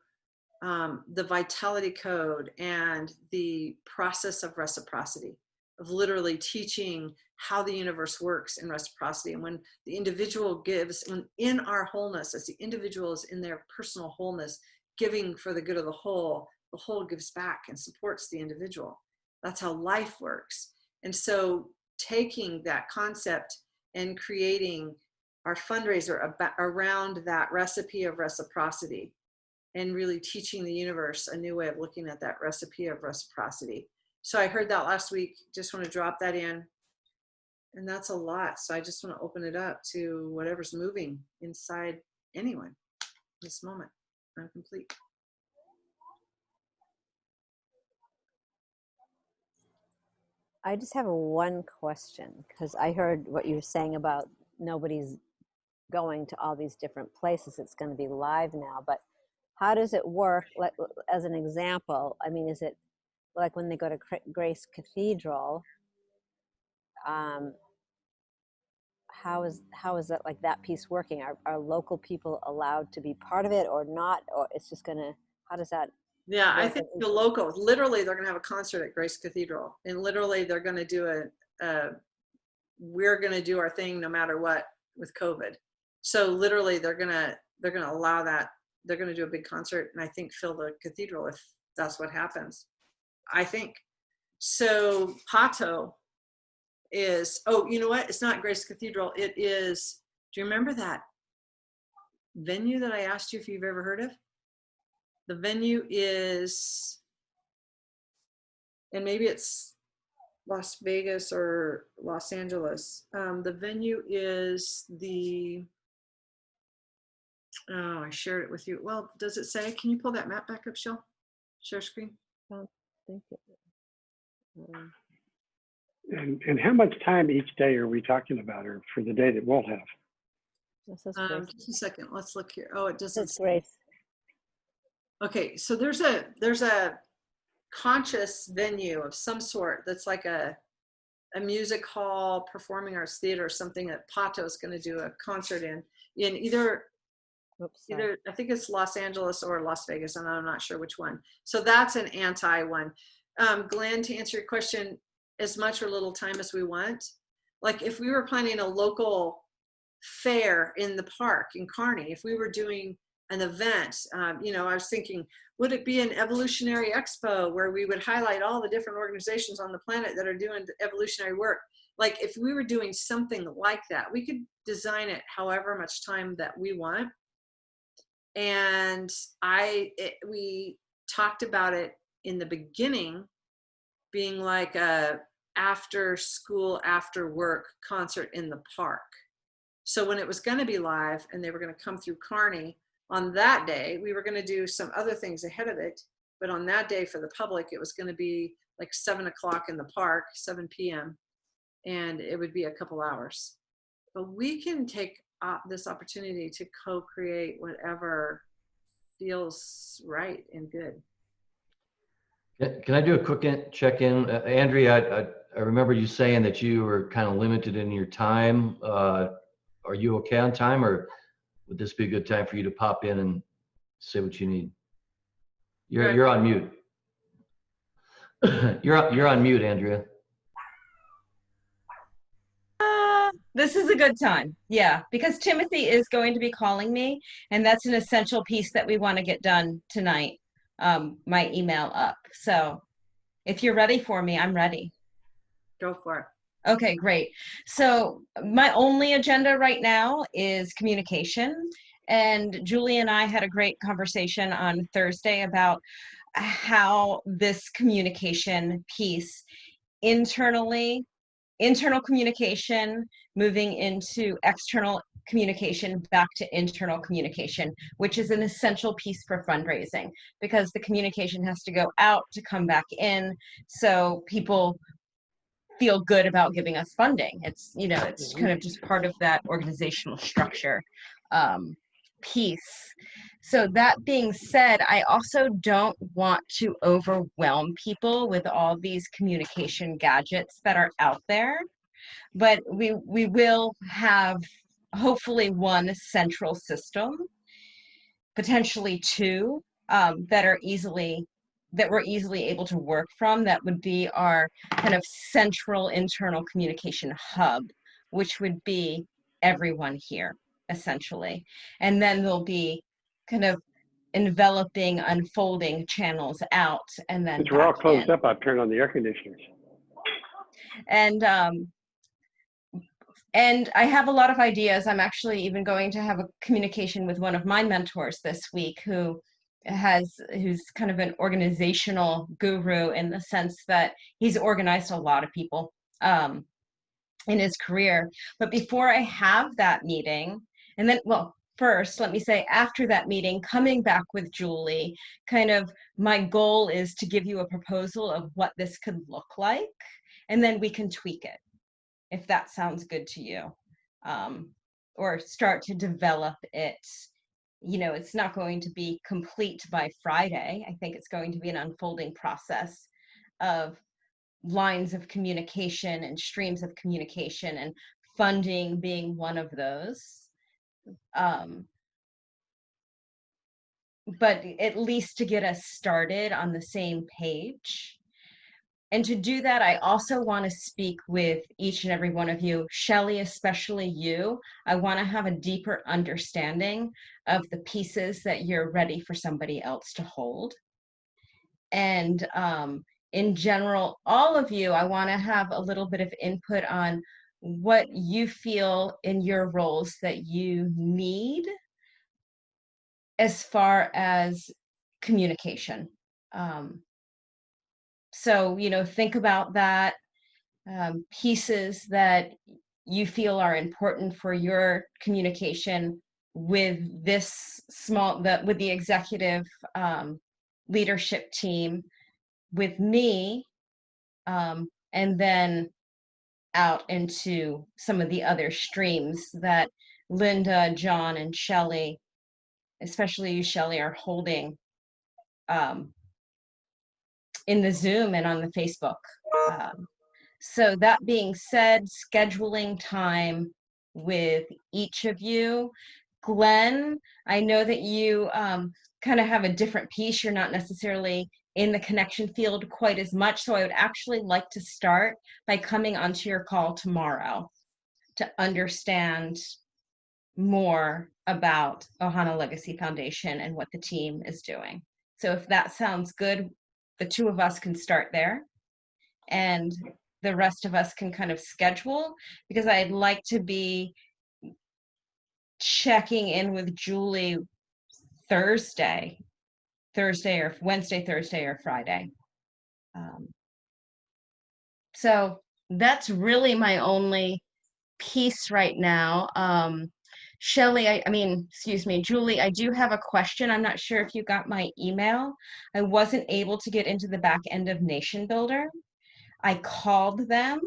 [SPEAKER 1] the Vitality Code and the process of reciprocity, of literally teaching how the universe works in reciprocity. And when the individual gives, when in our wholeness, as the individual is in their personal wholeness, giving for the good of the whole, the whole gives back and supports the individual. That's how life works. And so taking that concept and creating our fundraiser around that recipe of reciprocity, and really teaching the universe a new way of looking at that recipe of reciprocity. So I heard that last week, just want to drop that in. And that's a lot. So I just want to open it up to whatever's moving inside anyone in this moment. I'm complete.
[SPEAKER 5] I just have one question, because I heard what you were saying about nobody's going to all these different places. It's going to be live now, but how does it work? Like, as an example, I mean, is it like when they go to Grace Cathedral? How is that, like, that piece working? Are local people allowed to be part of it or not? Or it's just gonna, how does that?
[SPEAKER 1] Yeah, I think the locals, literally, they're going to have a concert at Grace Cathedral, and literally they're going to do we're going to do our thing no matter what with COVID. So literally they're going to allow that. They're going to do a big concert, and I think fill the cathedral if that's what happens. I think. So Pato is, oh, you know what? It's not Grace Cathedral. It is, do you remember that venue that I asked you if you've ever heard of? The venue is, and maybe it's Las Vegas or Los Angeles. The venue is oh, I shared it with you. Well, does it say? Can you pull that map back up, Shell? Share screen.
[SPEAKER 5] I don't think it,
[SPEAKER 4] And how much time each day are we talking about, or for the day that we'll have?
[SPEAKER 5] this is Grace.
[SPEAKER 1] Just a second. Let's look here. Oh, it doesn't.
[SPEAKER 5] It's Grace.
[SPEAKER 1] Okay, so there's a conscious venue of some sort that's like a music hall, performing arts theater, or something that Pato is going to do a concert in either
[SPEAKER 5] Oops, sorry.
[SPEAKER 1] I think it's Los Angeles or Las Vegas, and I'm not sure which one. So that's an anti one. Glenn, to answer your question, as much or little time as we want. Like if we were planning a local fair in the park in Kearney, if we were doing an event, I was thinking, would it be an evolutionary expo where we would highlight all the different organizations on the planet that are doing evolutionary work? Like if we were doing something like that, we could design it however much time that we want. And we talked about it in the beginning being like a after school, after work concert in the park. So when it was going to be live and they were going to come through Kearney on that day, we were going to do some other things ahead of it. But on that day for the public, it was going to be like 7 o'clock in the park, 7 p.m. And it would be a couple hours. But we can take this opportunity to co-create whatever feels right and good.
[SPEAKER 3] Can I do a quick check-in? Andrea, I remember you saying that you were kind of limited in your time. Are you okay on time, or would this be a good time for you to pop in and say what you need? You're on mute. You're on mute, Andrea.
[SPEAKER 6] This is a good time. Yeah, because Timothy is going to be calling me, and that's an essential piece that we want to get done tonight. My email up. So if you're ready for me, I'm ready.
[SPEAKER 1] Go for it.
[SPEAKER 6] Okay, great. So my only agenda right now is communication. And Julie and I had a great conversation on Thursday about how this communication piece internal communication, moving into external communication, back to internal communication, which is an essential piece for fundraising, because the communication has to go out to come back in, so people feel good about giving us funding. It's, it's kind of just part of that organizational structure piece. So that being said, I also don't want to overwhelm people with all these communication gadgets that are out there, but we will have hopefully one central system, potentially two, that we're easily able to work from. That would be our kind of central internal communication hub, which would be everyone here, essentially. And then there'll be kind of enveloping, unfolding channels out and then
[SPEAKER 4] Since we're all
[SPEAKER 6] back
[SPEAKER 4] closed
[SPEAKER 6] in.
[SPEAKER 4] up, I've turned on the air conditioners.
[SPEAKER 6] And I have a lot of ideas. I'm actually even going to have a communication with one of my mentors this week who's kind of an organizational guru in the sense that he's organized a lot of people in his career. But before I have that meeting, and then, well, first, let me say after that meeting, coming back with Julie, kind of my goal is to give you a proposal of what this could look like, and then we can tweak it, if that sounds good to you, or start to develop it. You know, it's not going to be complete by Friday. I think it's going to be an unfolding process of lines of communication and streams of communication, and funding being one of those. But at least to get us started on the same page. And to do that, I also want to speak with each and every one of you, Shelley, especially you. I want to have a deeper understanding of the pieces that you're ready for somebody else to hold. And in general, all of you, I want to have a little bit of input on what you feel in your roles that you need as far as communication. So, you know, think about that, pieces that you feel are important for your communication with this with the executive leadership team, with me, and then out into some of the other streams that Linda, John, and Shelley, especially you, Shelley, are holding in the Zoom and on the Facebook. So that being said, scheduling time with each of you. Glenn, I know that you kind of have a different piece. You're not necessarily in the connection field quite as much. So I would actually like to start by coming onto your call tomorrow to understand more about Ohana Legacy Foundation and what the team is doing. So if that sounds good, the two of us can start there, and the rest of us can kind of schedule, because I'd like to be checking in with Julie Thursday or Wednesday, Thursday or Friday. So that's really my only piece right now. Shelley, excuse me, Julie, I do have a question. I'm not sure if you got my email. I wasn't able to get into the back end of Nation Builder. I called them.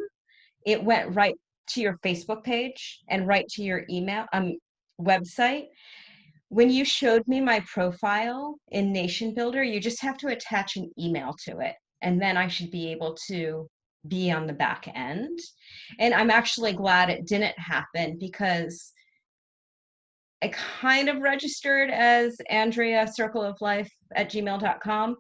[SPEAKER 6] It went right to your Facebook page and right to your email website. When you showed me my profile in Nation Builder, you just have to attach an email to it, and then I should be able to be on the back end. And I'm actually glad it didn't happen, because I kind of registered as Andrea Circle of Life at gmail.com,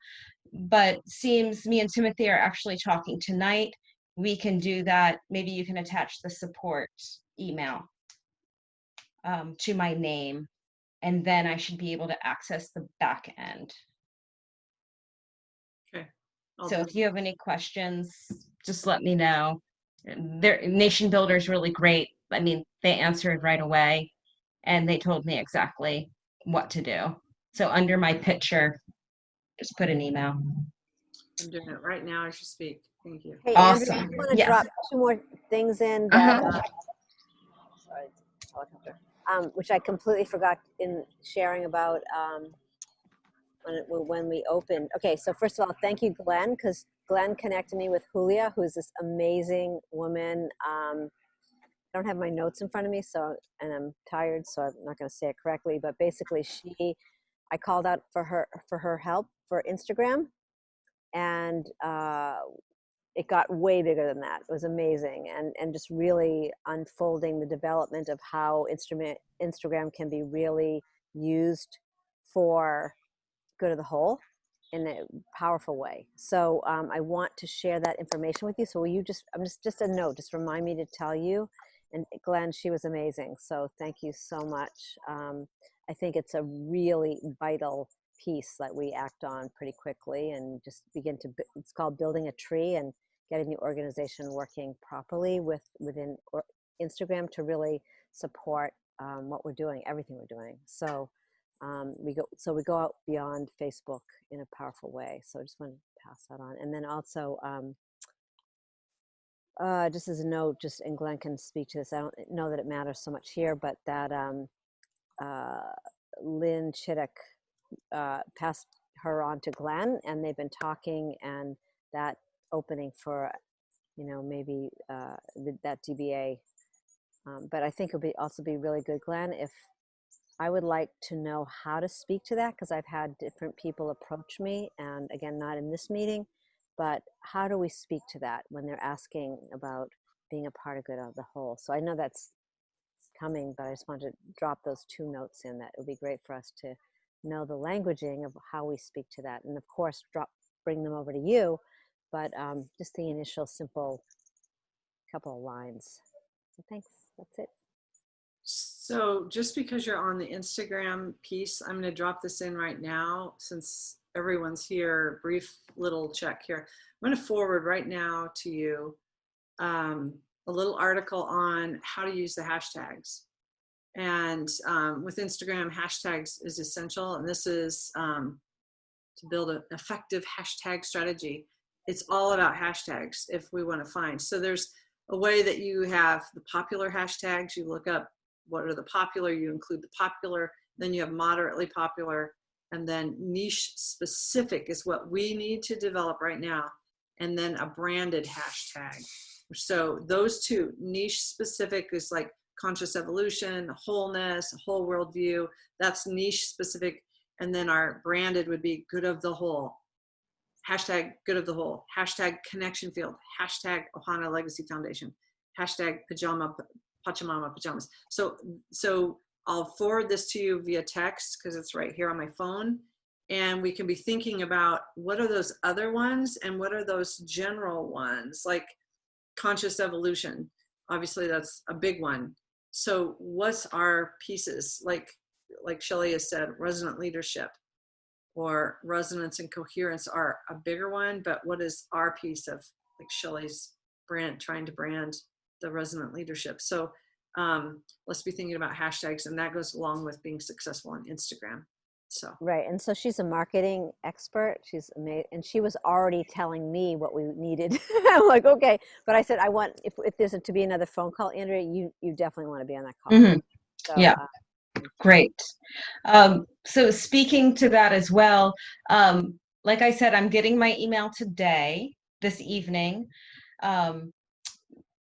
[SPEAKER 6] but seems me and Timothy are actually talking tonight. We can do that. Maybe you can attach the support email to my name, and then I should be able to access the back end.
[SPEAKER 1] Okay.
[SPEAKER 6] So if you have any questions, just let me know. Nation Builder is really great. I mean, they answered right away, and they told me exactly what to do. So under my picture, just put an email.
[SPEAKER 1] I'm doing it right now as you speak. Thank you.
[SPEAKER 5] Hey,
[SPEAKER 6] Awesome.
[SPEAKER 5] Andrea, I want to
[SPEAKER 6] Yes.
[SPEAKER 5] drop two more things in that, sorry, helicopter, which I completely forgot in sharing about when we opened. Okay, so first of all, thank you, Glenn, because Glenn connected me with Julia, who's this amazing woman. I don't have my notes in front of me, and I'm tired, so I'm not going to say it correctly, but basically I called out for her help for Instagram, and it got way bigger than that. It was amazing, and just really unfolding the development of how Instagram can be really used for good of the whole in a powerful way. So I want to share that information with you. So will you just a note, just remind me to tell you. And Glenn, she was amazing. So thank you so much. I think it's a really vital piece that we act on pretty quickly and just begin to, it's called building a tree and getting the organization working properly within Instagram to really support what we're doing, everything we're doing. So we go out beyond Facebook in a powerful way. So I just want to pass that on. And then also, just as a note, and Glenn can speak to this, I don't know that it matters so much here, but that Lynn Chittick passed her on to Glenn, and they've been talking, and that opening for, maybe that DBA. But I think it would also be really good, Glenn, if I would like to know how to speak to that, because I've had different people approach me, and again, not in this meeting, but how do we speak to that when they're asking about being a part of Good of the Whole? So I know that's coming, but I just wanted to drop those 2 notes in, that it would be great for us to know the languaging of how we speak to that. And of course, bring them over to you, but just the initial simple couple of lines. So thanks, that's it.
[SPEAKER 1] So just because you're on the Instagram piece, I'm going to drop this in right now since everyone's here. Brief little check here. I'm going to forward right now to you a little article on how to use the hashtags. And with Instagram, hashtags is essential. And this is to build an effective hashtag strategy. It's all about hashtags if we want to find. So there's a way that you have the popular hashtags. You look up what are the popular, you include the popular, then you have moderately popular, and then niche specific is what we need to develop right now, and then a branded hashtag. So those 2, niche specific is like conscious evolution, wholeness, whole worldview, that's niche specific, and then our branded would be good of the whole. Hashtag good of the whole, hashtag connection field, hashtag Ohana Legacy Foundation, hashtag Pachamama pajamas. So I'll forward this to you via text because it's right here on my phone, and we can be thinking about what are those other ones and what are those general ones, like conscious evolution. Obviously that's a big one. So what's our pieces, like Shelley has said, resonant leadership or resonance and coherence are a bigger one, but what is our piece of, like Shelley's trying to brand the resonant leadership? So let's be thinking about hashtags, and that goes along with being successful on Instagram. So
[SPEAKER 5] Right, and so she's a marketing expert. She's amazing, and she was already telling me what we needed. I'm like, okay, but I said I want, if there's to be another phone call, Andrea, you definitely want to be on that call.
[SPEAKER 6] Mm-hmm.
[SPEAKER 5] So,
[SPEAKER 6] Yeah, great. So speaking to that as well, like I said, I'm getting my email this evening.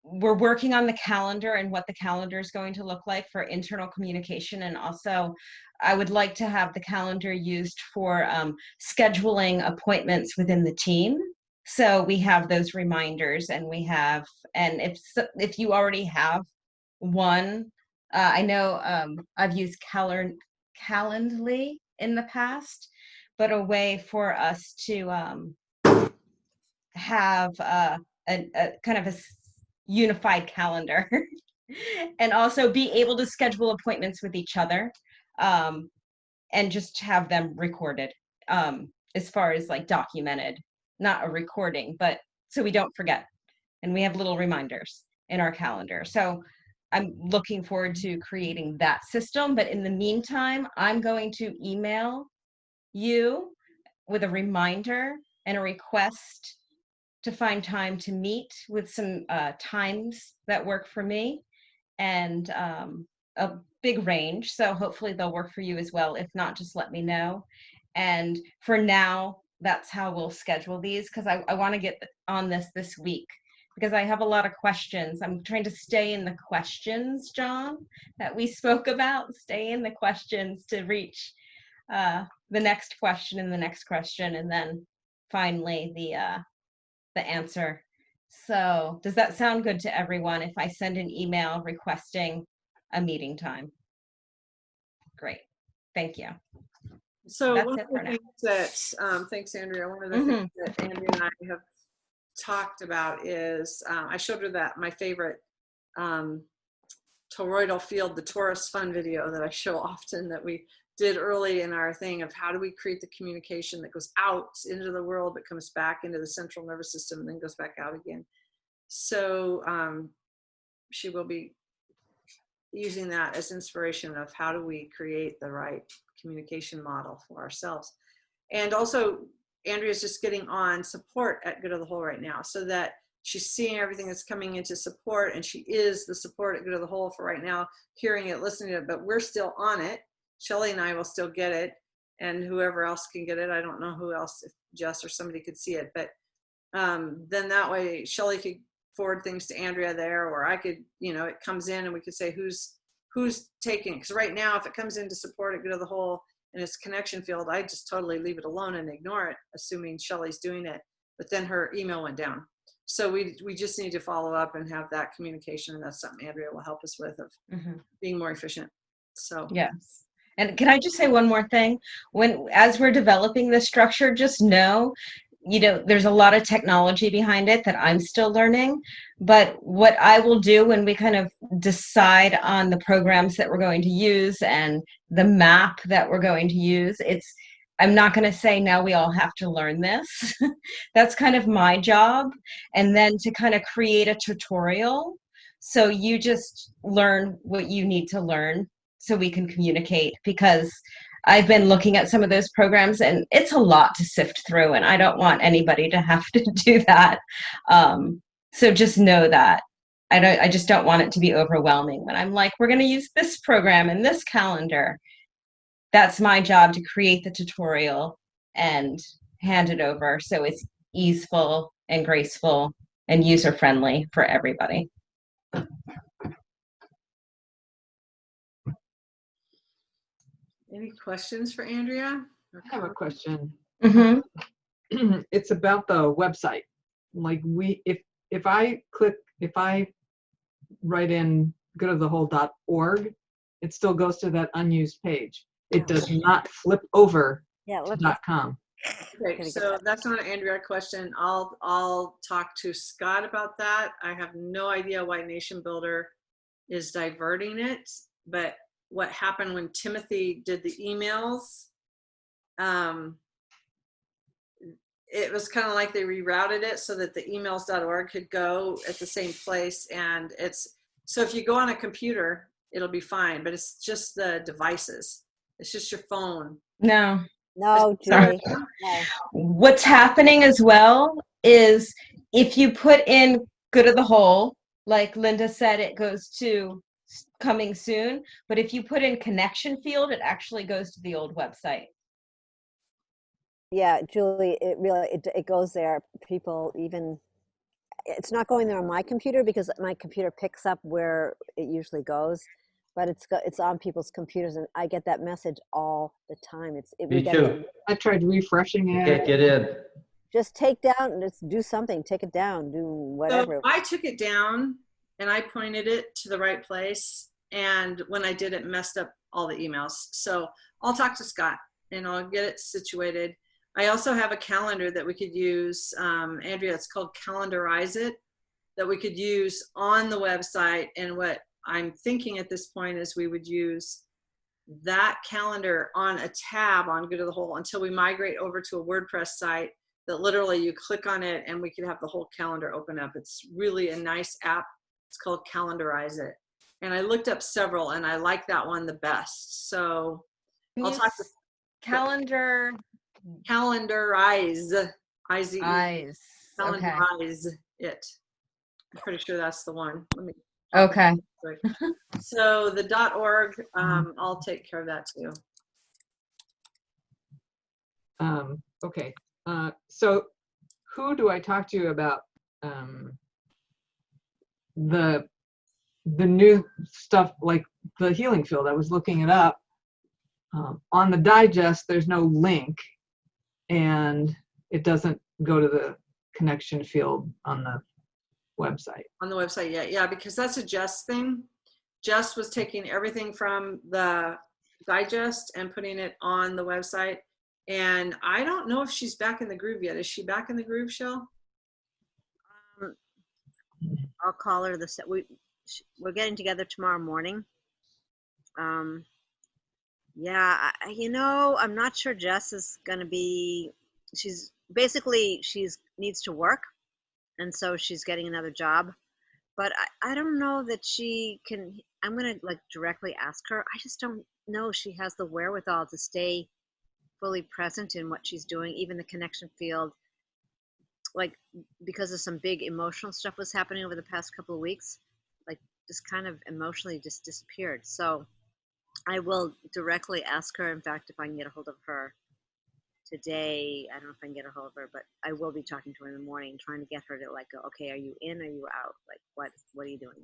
[SPEAKER 6] We're working on the calendar and what the calendar is going to look like for internal communication. And also, I would like to have the calendar used for scheduling appointments within the team. So we have those reminders, and if you already have one, I know I've used Calendly in the past, but a way for us to have a kind of a unified calendar and also be able to schedule appointments with each other, and just have them recorded, as far as like documented, not a recording, but so we don't forget, and we have little reminders in our calendar. So I'm looking forward to creating that system, but in the meantime, I'm going to email you with a reminder and a request to find time to meet with some times that work for me, and a big range. So hopefully they'll work for you as well. If not, just let me know. And for now, that's how we'll schedule these, because I want to get on this week, because I have a lot of questions. I'm trying to stay in the questions, John, that we spoke about, stay in the questions to reach the next question and the next question, and then finally the answer. So does that sound good to everyone if I send an email requesting a meeting time? Great, thank you.
[SPEAKER 1] So
[SPEAKER 6] That's
[SPEAKER 1] one
[SPEAKER 6] it
[SPEAKER 1] of the
[SPEAKER 6] for now.
[SPEAKER 1] things that, thanks Andrea, one of the things that Andrea and I have talked about is, I showed her that my favorite toroidal field, the torus fun video that I show often, that we did early in our thing of how do we create the communication that goes out into the world, but comes back into the central nervous system and then goes back out again. So she will be using that as inspiration of how do we create the right communication model for ourselves. And also, Andrea's just getting on support at Good of the Whole right now, so that she's seeing everything that's coming into support, and she is the support at Good of the Whole for right now, hearing it, listening to it, but we're still on it. Shelley and I will still get it, and whoever else can get it. I don't know who else, if Jess or somebody could see it, but then that way Shelley could forward things to Andrea there, or I could, it comes in and we could say who's taking it. Because right now, if it comes into support at Good of the Whole and it's connection field, I just totally leave it alone and ignore it, assuming Shelley's doing it. But then her email went down. So we just need to follow up and have that communication. And that's something Andrea will help us with, of being more efficient. So
[SPEAKER 6] Yes. And can I just say one more thing? As we're developing this structure, just know, there's a lot of technology behind it that I'm still learning. But what I will do when we kind of decide on the programs that we're going to use and the map that we're going to use, I'm not going to say now we all have to learn this. That's kind of my job. And then to kind of create a tutorial. So you just learn what you need to learn so we can communicate, because I've been looking at some of those programs and it's a lot to sift through, and I don't want anybody to have to do that. So just know that I just don't want it to be overwhelming when I'm like, we're going to use this program and this calendar. That's my job, to create the tutorial and hand it over so it's easeful and graceful and user friendly for everybody.
[SPEAKER 1] any questions for Andrea?
[SPEAKER 2] I have a question.
[SPEAKER 6] Mm-hmm.
[SPEAKER 2] It's about the website. Like if I write in goodofthewhole.org, it still goes to that unused page. It does not flip over to .com.
[SPEAKER 1] Okay, so that's not an Andrea question. I'll talk to Scott about that. I have no idea why Nation Builder is diverting it, but what happened when Timothy did the emails, it was kind of like they rerouted it so that the emails.org could go at the same place. And so if you go on a computer, it'll be fine, but it's just the devices. It's just your phone.
[SPEAKER 6] No,
[SPEAKER 5] Julie. No.
[SPEAKER 6] What's happening as well is if you put in Good of the Whole, like Linda said, it goes to coming soon. But if you put in connection field, it actually goes to the old website.
[SPEAKER 5] Yeah, Julie, it goes there. People even, it's not going there on my computer because my computer picks up where it usually goes, but it's on people's computers, and I get that message all the time.
[SPEAKER 3] Me too.
[SPEAKER 2] I tried refreshing it.
[SPEAKER 3] Can't get in.
[SPEAKER 5] Just take down, just do something, take it down, do whatever.
[SPEAKER 1] So I took it down and I pointed it to the right place. And when I did, it messed up all the emails. So I'll talk to Scott and I'll get it situated. I also have a calendar that we could use, Andrea, it's called Calendarize It, that we could use on the website. And what I'm thinking at this point is we would use that calendar on a tab on Good of the Whole until we migrate over to a WordPress site that literally you click on it and we could have the whole calendar open up. It's really a nice app. It's called Calendarize It. And I looked up several and I like that one the best. So I'll talk to
[SPEAKER 6] Calendarize.
[SPEAKER 1] I-Z-E.
[SPEAKER 6] Eyes. Okay.
[SPEAKER 1] Calendarize it. I'm pretty sure that's the one. Let me.
[SPEAKER 6] Okay.
[SPEAKER 1] So the .org, I'll take care of that too.
[SPEAKER 2] Okay. So who do I talk to about the new stuff, like the healing field? I was looking it up. On the digest, there's no link, and it doesn't go to the connection field on the website.
[SPEAKER 1] On the website, yeah, because that's a Jess thing. Jess was taking everything from the digest and putting it on the website. And I don't know if she's back in the groove yet. Is she back in the groove, Shell?
[SPEAKER 5] I'll call her. We're getting together tomorrow morning. Yeah, I'm not sure Jess is going to be. She's needs to work, and so she's getting another job. But I don't know that she can. I'm going to like directly ask her. I just don't know she has the wherewithal to stay fully present in what she's doing, even the connection field. Like because of some big emotional stuff was happening over the past couple of weeks, like just kind of emotionally just disappeared. So I will directly ask her. In fact, if I can get a hold of her today, I don't know if I can get a hold of her, but I will be talking to her in the morning, trying to get her to like go, okay, are you in? Are you out? Like, what are you doing?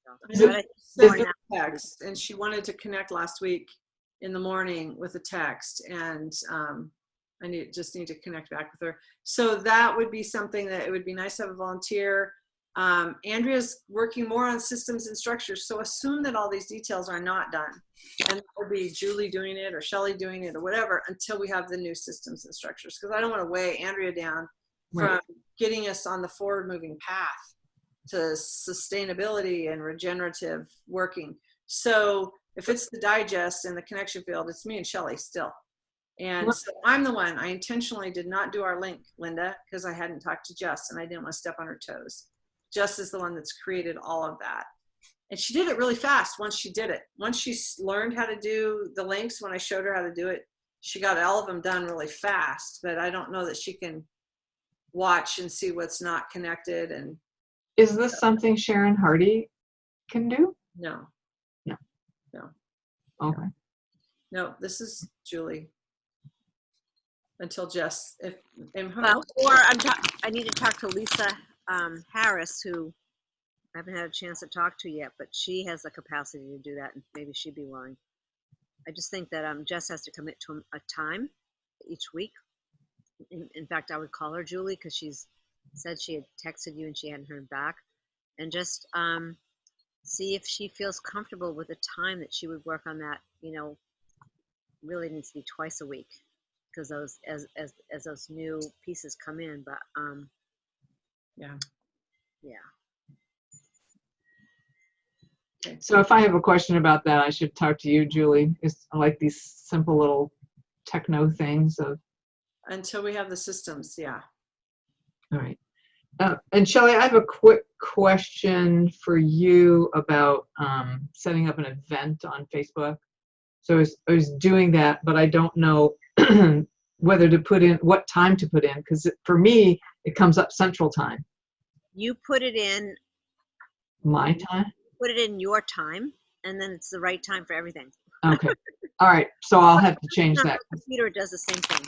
[SPEAKER 5] So,
[SPEAKER 1] I know
[SPEAKER 5] but I
[SPEAKER 1] she
[SPEAKER 5] think
[SPEAKER 1] sent
[SPEAKER 5] more
[SPEAKER 1] me
[SPEAKER 5] now.
[SPEAKER 1] a text, and she wanted to connect last week in the morning with a text, and I just need to connect back with her. So that would be something that it would be nice to have a volunteer. Andrea's working more on systems and structures, so assume that all these details are not done, and it would be Julie doing it or Shelley doing it or whatever until we have the new systems and structures, because I don't want to weigh Andrea down from
[SPEAKER 2] Right.
[SPEAKER 1] getting us on the forward moving path to sustainability and regenerative working. So if it's the digest and the connection field, it's me and Shelley still. And so I'm the one. I intentionally did not do our link, Linda, because I hadn't talked to Jess and I didn't want to step on her toes. Jess is the one that's created all of that. And she did it really fast once she did it. Once she learned how to do the links, when I showed her how to do it, she got all of them done really fast. But I don't know that she can watch and see what's not connected. And
[SPEAKER 2] Is this something Sharon Hardy can do?
[SPEAKER 1] no.
[SPEAKER 2] No.
[SPEAKER 1] No.
[SPEAKER 2] Okay.
[SPEAKER 1] No, this is Julie. Until Jess,
[SPEAKER 5] Well, or I need to talk to Lisa Harris, who I haven't had a chance to talk to yet, but she has the capacity to do that, and maybe she'd be willing. I just think that Jess has to commit to a time each week. In fact, I would call her Julie because she's said she had texted you and she hadn't heard back, and just see if she feels comfortable with the time that she would work on that. Really needs to be twice a week because those as those new pieces come in. But
[SPEAKER 1] yeah. Okay.
[SPEAKER 2] So if I have a question about that, I should talk to you, Julie. It's like these simple little techno things of.
[SPEAKER 1] Until we have the systems, yeah.
[SPEAKER 2] All right. And Shelley, I have a quick question for you about setting up an event on Facebook. So I was doing that, but I don't know whether to put in, what time to put in, because for me, it comes up Central Time.
[SPEAKER 5] You put it in
[SPEAKER 2] My time?
[SPEAKER 5] put it in your time, and then it's the right time for everything.
[SPEAKER 2] Okay. All right. So I'll have to change
[SPEAKER 5] On
[SPEAKER 2] that.
[SPEAKER 5] the computer does the same thing.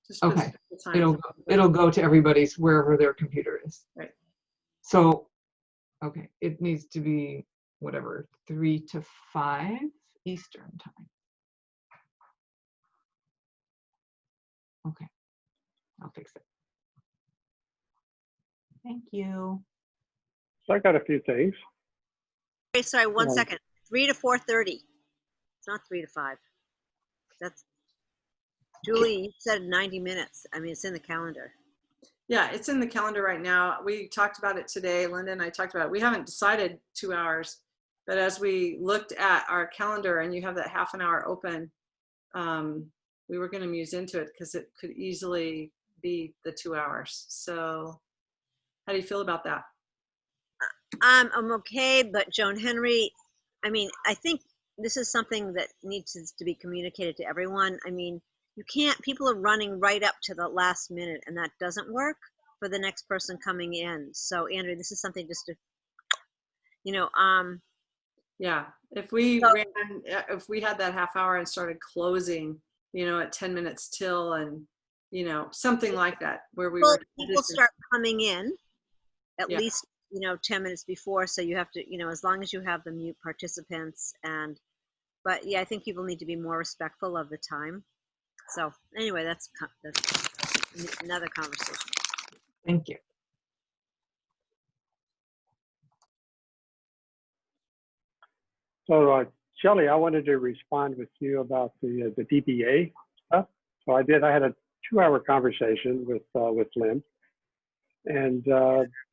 [SPEAKER 1] Just put
[SPEAKER 2] Okay.
[SPEAKER 1] Central Time.
[SPEAKER 2] It'll go to everybody's wherever their computer is.
[SPEAKER 1] Right.
[SPEAKER 2] So, okay, it needs to be whatever 3 to 5 Eastern time. Okay, I'll fix it. Thank you.
[SPEAKER 4] So I got a few things.
[SPEAKER 5] Okay, sorry, one
[SPEAKER 4] Yeah.
[SPEAKER 5] second. 3 to 4:30. It's not 3 to 5. That's Julie. You said 90 minutes. I mean, it's in the calendar.
[SPEAKER 1] Yeah, it's in the calendar right now. We talked about it today. Linda and I talked about it. We haven't decided 2 hours, but as we looked at our calendar and you have that half an hour open, we were going to muse into it because it could easily be the 2 hours. So how do you feel about that?
[SPEAKER 5] I'm okay, but Joan Henry, I mean, I think this is something that needs to be communicated to everyone. I mean, you can't, people are running right up to the last minute, and that doesn't work for the next person coming in. So, Andrew, this is something just to,
[SPEAKER 1] Yeah, if we
[SPEAKER 5] So-
[SPEAKER 1] if we had that half hour and started closing, at 10 minutes till, and something like that, where we
[SPEAKER 5] well,
[SPEAKER 1] were
[SPEAKER 5] people start coming in at
[SPEAKER 1] Yeah.
[SPEAKER 5] least 10 minutes before, so you have to as long as you have the mute participants. But yeah, I think people need to be more respectful of the time. So anyway, that's another conversation.
[SPEAKER 2] Thank you.
[SPEAKER 4] So Shelley, I wanted to respond with you about the DBA stuff. So I had a 2-hour conversation with Lynn, and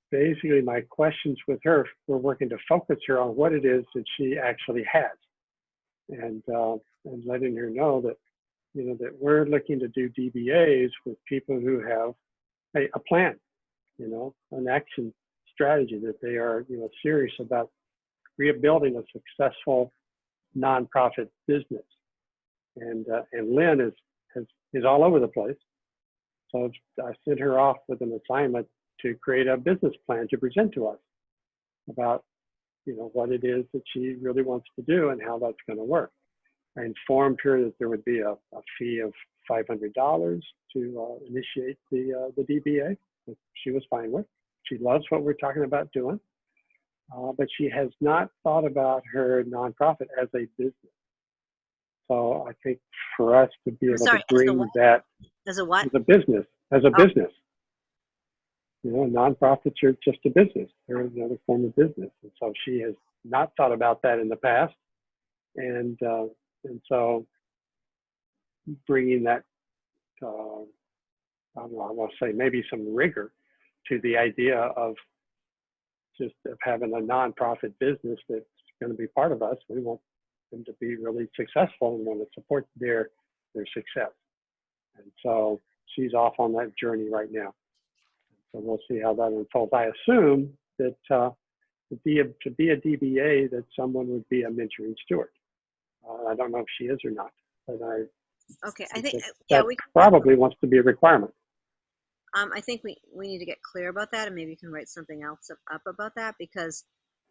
[SPEAKER 4] basically my questions with her were working to focus her on what it is that she actually has. and letting her know that, that we're looking to do DBAs with people who have a plan, an action strategy, that they are, serious about rebuilding a successful nonprofit business. And Lynn is all over the place. So I sent her off with an assignment to create a business plan to present to us about, what it is that she really wants to do and how that's going to work. I informed her that there would be a fee of $500 to initiate the DBA, which she was fine with. She loves what we're talking about doing, but she has not thought about her nonprofit as a business. So I think for us to be able to bring that
[SPEAKER 5] As a what?
[SPEAKER 4] as a business, nonprofits are just a business. They're another form of business. And so she has not thought about that in the past. And so bringing that, I don't know, I want to say maybe some rigor to the idea of just of having a nonprofit business that's going to be part of us. We want them to be really successful and want to support their success. And so she's off on that journey right now. So we'll see how that unfolds. I assume that to be a DBA, that someone would be a mentoring steward. I don't know if she is or not, but
[SPEAKER 5] I think
[SPEAKER 4] that probably wants to be a requirement.
[SPEAKER 5] I think we need to get clear about that, and maybe you can write something else up about that, because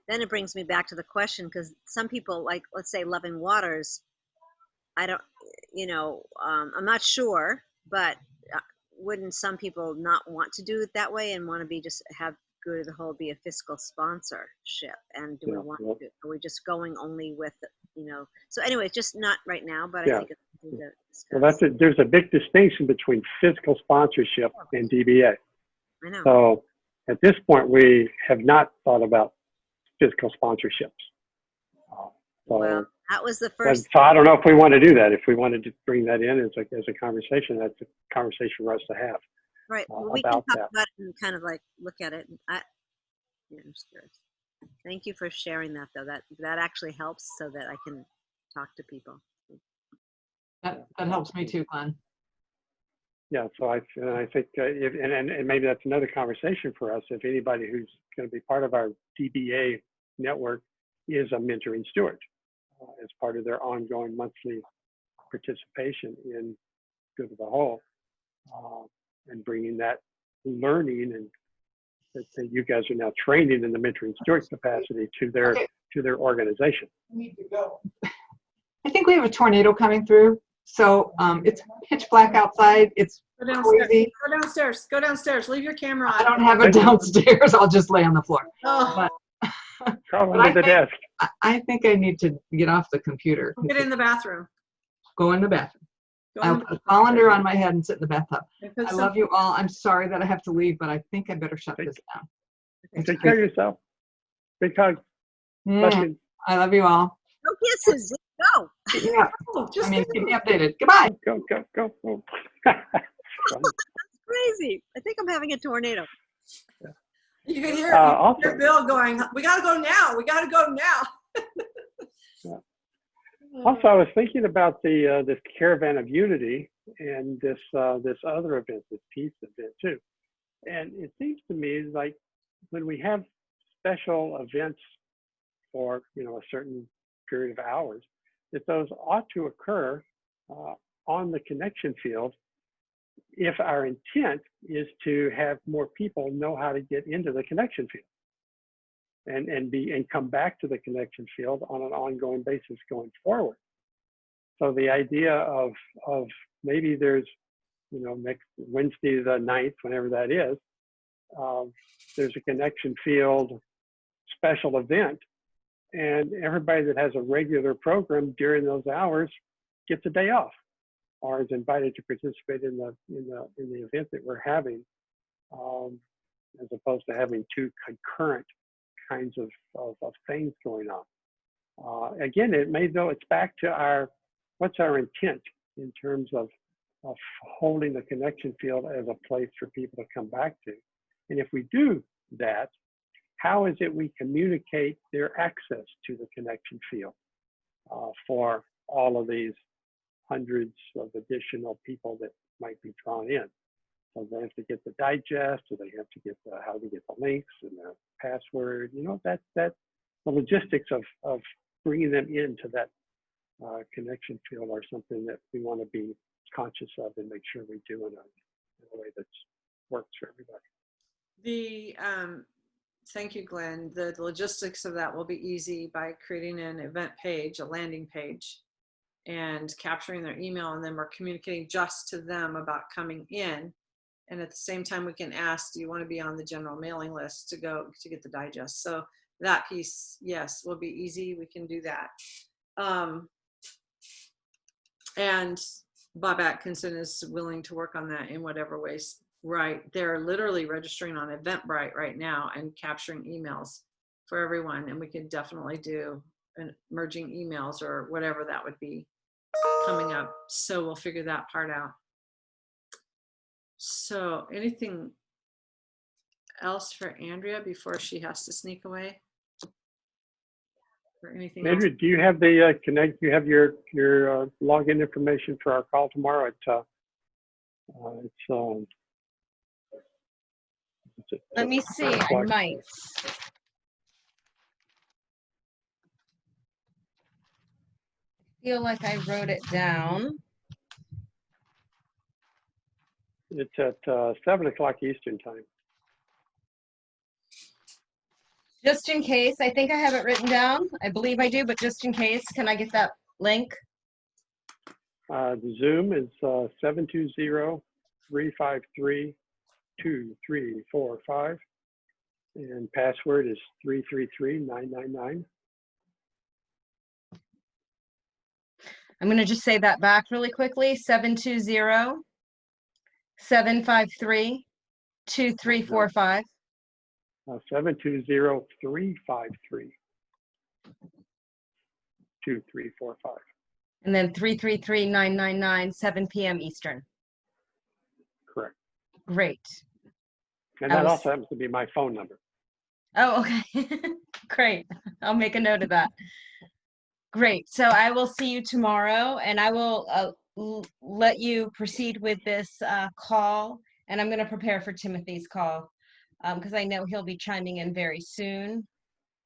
[SPEAKER 5] then it brings me back to the question, because some people, like, let's say Loving Waters, I don't, I'm not sure, but wouldn't some people not want to do it that way and want to be be a fiscal sponsorship? And do we want to, are we just going only with, so anyway, just not right now, but I think it's something to discuss.
[SPEAKER 4] Well, there's a big distinction between fiscal sponsorship and DBA.
[SPEAKER 5] I know.
[SPEAKER 4] So at this point, we have not thought about fiscal sponsorships.
[SPEAKER 5] Well, that was the first.
[SPEAKER 4] So I don't know if we want to do that. If we wanted to bring that in as a conversation, that's a conversation for us to have.
[SPEAKER 5] Right. Well, we can talk about it and kind of like look at it. I'm just curious. Thank you for sharing that, though. That actually helps so that I can talk to people.
[SPEAKER 2] That helps me too, Glenn.
[SPEAKER 4] Yeah. So I think and maybe that's another conversation for us. If anybody who's going to be part of our DBA network is a mentoring steward as part of their ongoing monthly participation in Good of the Whole, and bringing that learning and that you guys are now training in the mentoring steward capacity to their organization.
[SPEAKER 2] I need to go. I think we have a tornado coming through, so it's pitch black outside. It's crazy.
[SPEAKER 1] Go downstairs. Leave your camera on.
[SPEAKER 2] I don't have it downstairs. I'll just lay on the floor.
[SPEAKER 1] Oh.
[SPEAKER 4] Crawl under the desk.
[SPEAKER 2] I think I need to get off the computer.
[SPEAKER 1] Get in the bathroom.
[SPEAKER 2] Go in the bathroom. I'll put a colander on my head and sit in the bathtub. I love you all. I'm sorry that I have to leave, but I think I better shut this down.
[SPEAKER 4] Take care of yourself. Big hug.
[SPEAKER 2] I love you all.
[SPEAKER 5] No kisses. Go.
[SPEAKER 2] Yeah. Keep me updated. Goodbye.
[SPEAKER 4] Go.
[SPEAKER 5] That's crazy. I think I'm having a tornado.
[SPEAKER 4] Yeah.
[SPEAKER 1] You can hear Bill going, we got to go now. We got to go now.
[SPEAKER 4] Yeah. Also, I was thinking about this Caravan of Unity and this other event, this peace event too. And it seems to me like when we have special events for a certain period of hours, that those ought to occur on the connection field if our intent is to have more people know how to get into the connection field and come back to the connection field on an ongoing basis going forward. So the idea of maybe there's, next Wednesday the 9th, whenever that is, there's a connection field special event, and everybody that has a regular program during those hours gets a day off or is invited to participate in the event that we're having, as opposed to having two concurrent kinds of things going on. Again, it's back to what's our intent in terms of holding the connection field as a place for people to come back to. And if we do that, how is it we communicate their access to the connection field for all of these hundreds of additional people that might be drawn in. So they have to get the digest, or they have to get how to get the links and the password. You know, that the logistics of bringing them into that connection field are something that we want to be conscious of and make sure we do in a way that works for everybody.
[SPEAKER 1] Thank you, Glenn. The logistics of that will be easy by creating an event page, a landing page, and capturing their email, and then we're communicating just to them about coming in. And at the same time, we can ask, do you want to be on the general mailing list to get the digest? So that piece, yes, will be easy. We can do that. And Bob Atkinson is willing to work on that in whatever ways. Right. They're literally registering on Eventbrite right now and capturing emails for everyone. And we could definitely do an merging emails or whatever that would be coming up. So we'll figure that part out. So anything else for Andrea before she has to sneak away? Or anything
[SPEAKER 4] Andrew,
[SPEAKER 1] else?
[SPEAKER 4] do you have the connect? Do you have your login information for our call tomorrow?
[SPEAKER 6] Let me see, I might. Feel like I wrote it down.
[SPEAKER 4] It's at 7 o'clock Eastern time.
[SPEAKER 6] Just in case, I think I have it written down. I believe I do, but just in case, can I get that link?
[SPEAKER 4] The Zoom is 720-353-2345, and password is 333999.
[SPEAKER 6] I'm going to just say that back really quickly. 720-753-2345.
[SPEAKER 4] 720-353-2345.
[SPEAKER 6] And then 333-999, 7 p.m. Eastern.
[SPEAKER 4] Correct.
[SPEAKER 6] Great.
[SPEAKER 4] And that also happens to be my phone number.
[SPEAKER 6] Oh, okay. Great. I'll make a note of that. Great. So I will see you tomorrow, and I will let you proceed with this call. And I'm going to prepare for Timothy's call because I know he'll be chiming in very soon.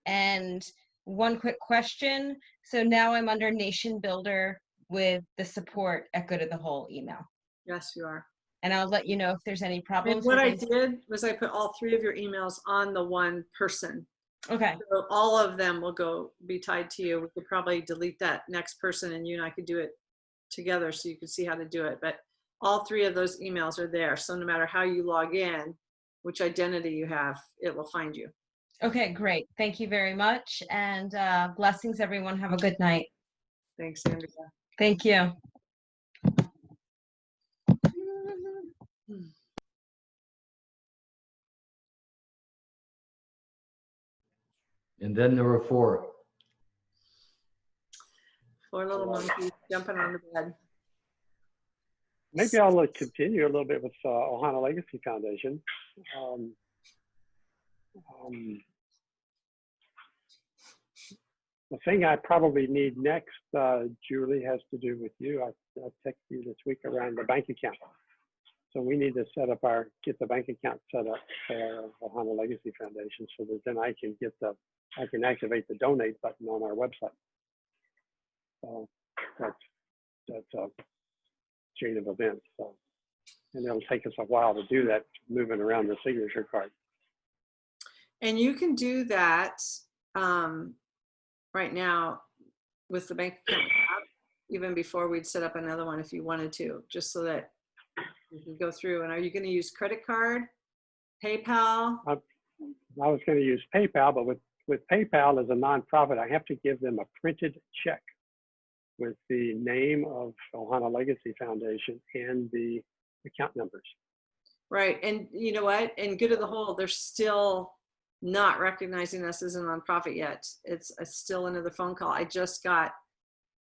[SPEAKER 6] And one quick question. So now I'm under Nation Builder with the support at Good of the Whole email.
[SPEAKER 1] Yes, you are.
[SPEAKER 6] And I'll let you know if there's any problems.
[SPEAKER 1] And what I did was I put all 3 of your emails on the one person.
[SPEAKER 6] Okay.
[SPEAKER 1] So all of them will be tied to you. We could probably delete that next person and you and I could do it together so you could see how to do it. But all 3 of those emails are there. So no matter how you log in, which identity you have, it will find you.
[SPEAKER 6] Okay, great. Thank you very much. And blessings, everyone. Have a good night.
[SPEAKER 1] Thanks, Andrea.
[SPEAKER 6] Thank you.
[SPEAKER 3] And then there were 4.
[SPEAKER 1] 4 little monkeys jumping on the bed.
[SPEAKER 4] Maybe I'll continue a little bit with Ohana Legacy Foundation. The thing I probably need next, Julie, has to do with you. I texted you this week around the bank account. So we need to get the bank account set up for Ohana Legacy Foundation so that then I can activate the donate button on our website. So that's a chain of events. So, and it'll take us a while to do that, moving around the signature card.
[SPEAKER 1] And you can do that right now with the bank account app, even before we'd set up another one if you wanted to, just so that you can go through. And are you going to use credit card, PayPal?
[SPEAKER 4] I was going to use PayPal, but with PayPal as a nonprofit, I have to give them a printed check with the name of Ohana Legacy Foundation and the account numbers.
[SPEAKER 1] Right. And you know what? And Good of the Whole, they're still not recognizing us as a nonprofit yet. It's still another phone call. I just got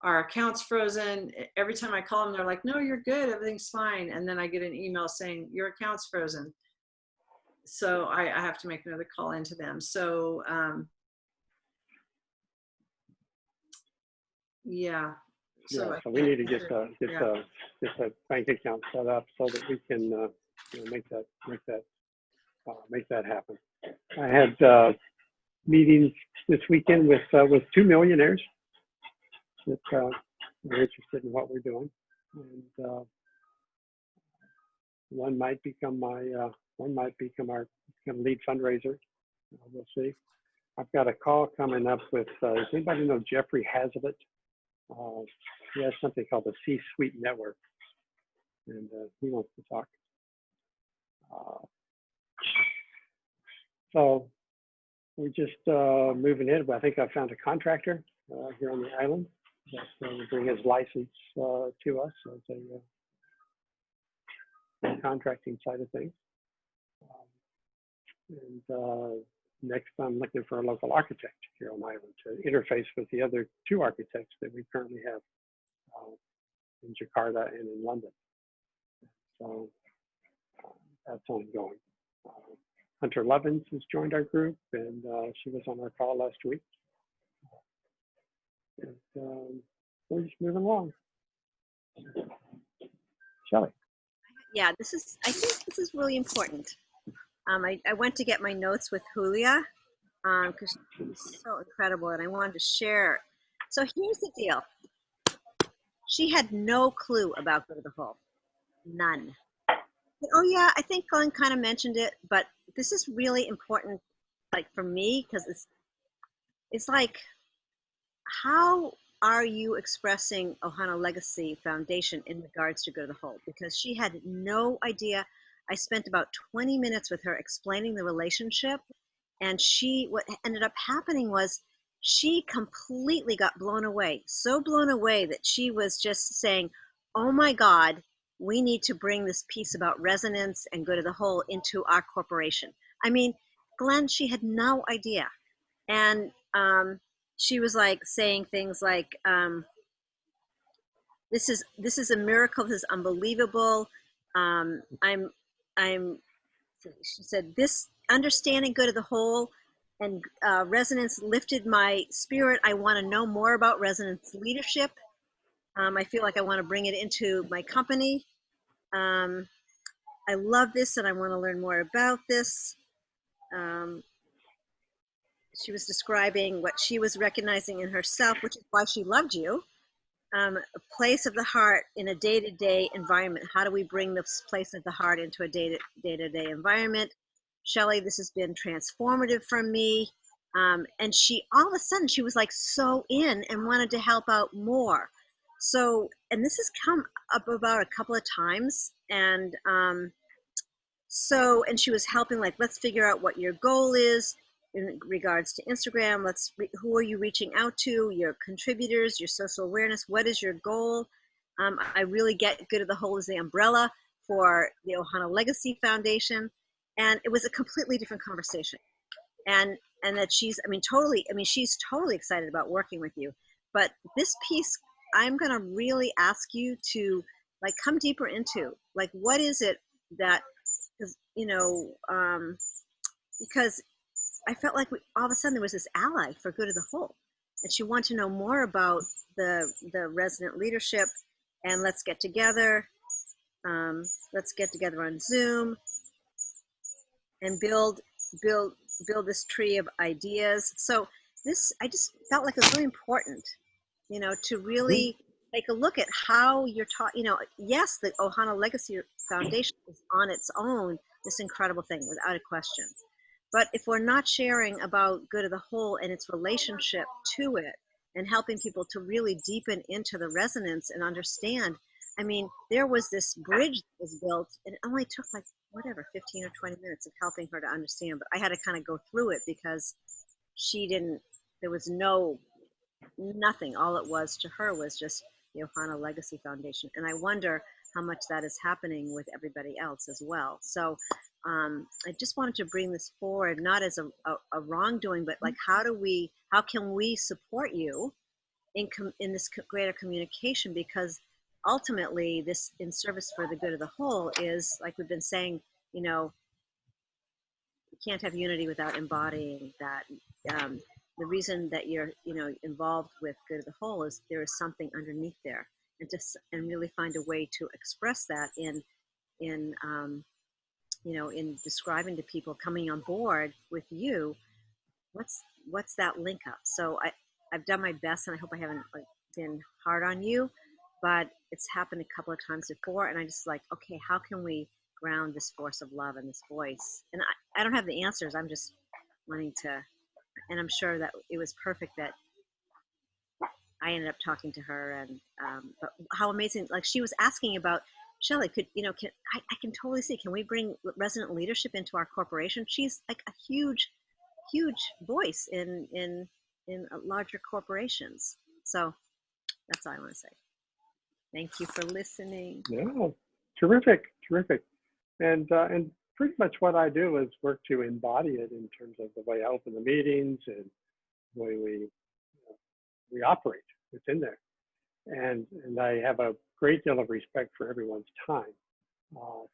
[SPEAKER 1] our accounts frozen. Every time I call them, they're like, no, you're good. Everything's fine. And then I get an email saying your account's frozen. So I have to make another call into them. So yeah. So
[SPEAKER 4] yeah, so we need to get
[SPEAKER 1] Yeah.
[SPEAKER 4] a bank account set up so that we can, you know, make that happen. I had meetings this weekend with 2 millionaires that are interested in what we're doing, and one might become our lead fundraiser. We'll see. I've got a call coming up with, does anybody know Jeffrey Hazlitt? He has something called the C-Suite Network, and he wants to talk. So we're just moving in. I think I found a contractor here on the island that will bring his license to us as the contracting side of things. And next, I'm looking for a local architect here on the island to interface with the other 2 architects that we currently have in Jakarta and in London. So that's ongoing. Hunter Lovins has joined our group, and she was on our call last week. And we're just moving along. Shelley.
[SPEAKER 5] Yeah, I think this is really important. I went to get my notes with Julia because she's so incredible, and I wanted to share. So here's the deal. She had no clue about Go to the Hole. None. But, oh yeah, I think Glenn kind of mentioned it, but this is really important, like for me, because it's like, how are you expressing Ohana Legacy Foundation in regards to Go to the Hole? Because she had no idea. I spent about 20 minutes with her explaining the relationship, and what ended up happening was she completely got blown away. So blown away that she was just saying, oh my God, we need to bring this piece about resonance and Go to the Hole into our corporation. I mean, Glenn, she had no idea. And she was like saying things like, this is a miracle, this is unbelievable. She said, this understanding Go to the Hole and resonance lifted my spirit. I want to know more about resonance leadership. I feel like I want to bring it into my company. I love this and I want to learn more about this. She was describing what she was recognizing in herself, which is why she loved you. A place of the heart in a day-to-day environment. How do we bring this place of the heart into a day-to-day environment? Shelley, this has been transformative for me. And she, all of a sudden, she was like so in and wanted to help out more. So, and this has come up about a couple of times. And and she was helping, like, let's figure out what your goal is in regards to Instagram. Who are you reaching out to? Your contributors, your social awareness. What is your goal? I really get Go to the Hole as the umbrella for the Ohana Legacy Foundation, and it was a completely different conversation. And that she's totally excited about working with you. But this piece, I'm gonna really ask you to like come deeper into, like, what is it that, because I felt like all of a sudden there was this ally for Go to the Hole, and she wanted to know more about the resident leadership. And let's get together. Let's get together on Zoom and build this tree of ideas. So I just felt like it was really important, to really take a look at how you're taught. Yes, the Ohana Legacy Foundation is on its own this incredible thing, without a question. But if we're not sharing about Go to the Hole and its relationship to it, and helping people to really deepen into the resonance and understand, I mean, there was this bridge that was built, and it only took like, 15 or 20 minutes of helping her to understand. But I had to kind of go through it because there was nothing. All it was to her was just the Ohana Legacy Foundation. And I wonder how much that is happening with everybody else as well. So I just wanted to bring this forward, not as a wrongdoing, but like, how can we support you in this greater communication? Because ultimately, this in service for the good of the whole is, like we've been saying, you can't have unity without embodying that. the reason that you're, involved with Good of the Whole is there is something underneath there, and really find a way to express that in in describing to people coming on board with you, what's that link up. So I've done my best, and I hope I haven't been hard on you, but it's happened a couple of times before, and I just okay, how can we ground this force of love and this voice? And I don't have the answers. I'm just wanting to, and I'm sure that it was perfect that I ended up talking to her, and but how amazing! Like, she was asking about, Shelley, I can totally see, can we bring resident leadership into our corporation? She's like a huge voice in larger corporations. So that's all I want to say. Thank you for listening.
[SPEAKER 4] Yeah, terrific. And pretty much what I do is work to embody it in terms of the way I open the meetings and the way we operate within there. And I have a great deal of respect for everyone's time.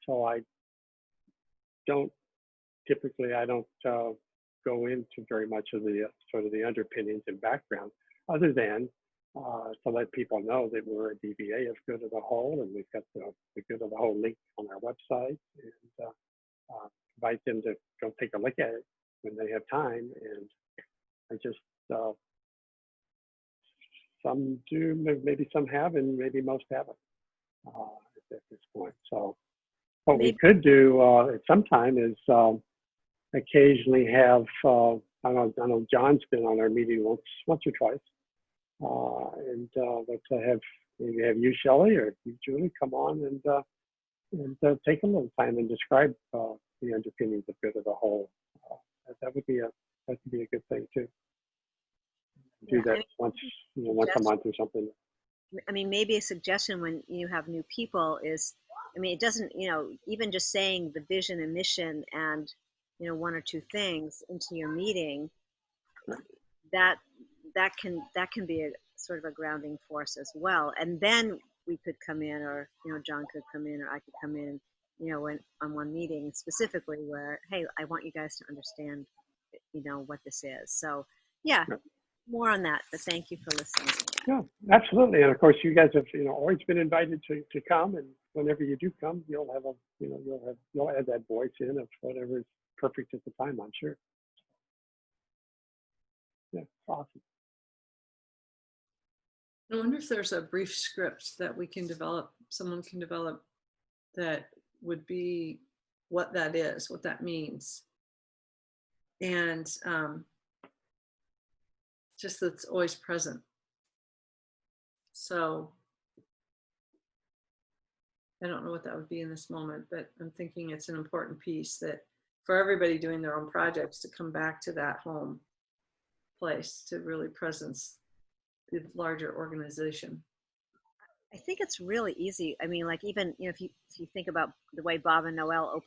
[SPEAKER 4] So I don't go into very much of the sort of the underpinnings and background, other than to let people know that we're a DBA of Good of the Whole, and we've got the Good of the Whole link on our website, and invite them to go take a look at it when they have time. And I just some do, maybe some have, and maybe most haven't at this point. So what we could do at some time is occasionally have, I know John's been on our meeting once or twice, and let's have you, Shelley, or you, Julie, come on and take a little time and describe the underpinnings of Good of the Whole. That would be a good thing too. Do that once a month or something.
[SPEAKER 5] I mean, maybe a suggestion when you have new people is, it doesn't, even just saying the vision and mission and, one or two things into your meeting, that can be a sort of a grounding force as well. And then we could come in, or, John could come in, or I could come in, on one meeting specifically where, hey, I want you guys to understand, what this is. So yeah. More on that, but thank you for listening.
[SPEAKER 4] Yeah, absolutely. And of course, you guys have always been invited to come, and whenever you do come, you'll have you'll add that voice in of whatever is perfect at the time, I'm sure. Yeah, awesome.
[SPEAKER 1] I wonder if there's a brief script that we can develop, someone can develop, that would be what that is, what that means, and just that's always present. So I don't know what that would be in this moment, but I'm thinking it's an important piece that for everybody doing their own projects to come back to that home place to really presence the larger organization.
[SPEAKER 5] I think it's really easy. I mean, like, even, if you think about the way Bob and Noel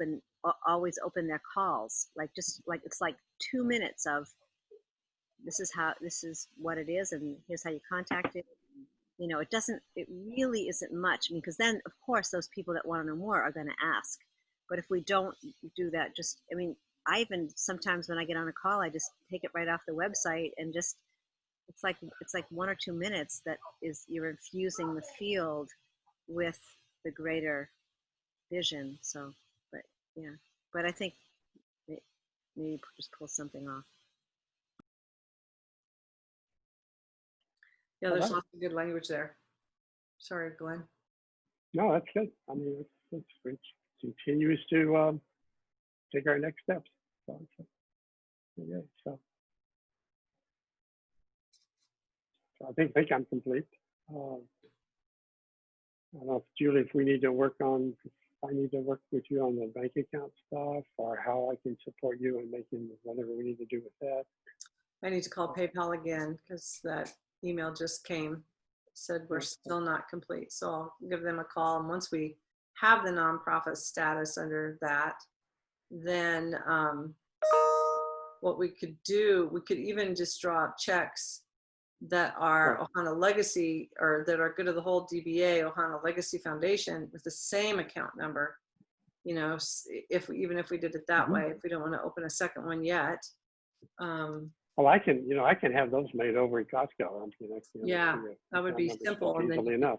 [SPEAKER 5] always open their calls, it's like 2 minutes of, this is what it is, and here's how you contact it. It really isn't much. Because then, of course, those people that want to know more are going to ask. But if we don't do that, I even sometimes when I get on a call, I just take it right off the website and just, it's like 1 or 2 minutes that is, you're infusing the field with the greater vision. So, but I think maybe just pull something off.
[SPEAKER 1] Yeah, there's lots of good language there. Sorry, Glenn.
[SPEAKER 4] No, that's good. It continues to take our next steps. So I think I'm complete. I don't know if Julie, if I need to work with you on the bank account stuff, or how I can support you in making whatever we need to do with that.
[SPEAKER 1] I need to call PayPal again because that email just came, said we're still not complete. So I'll give them a call. And once we have the nonprofit status under that, then what we could do, we could even just draw up checks that are Ohana Legacy, or that are Good of the Whole DBA Ohana Legacy Foundation with the same account number. Even if we did it that way, if we don't want to open a second one yet,
[SPEAKER 4] Well, I can have those made over at Costco.
[SPEAKER 1] Yeah, that would be simple. And then
[SPEAKER 4] easily enough.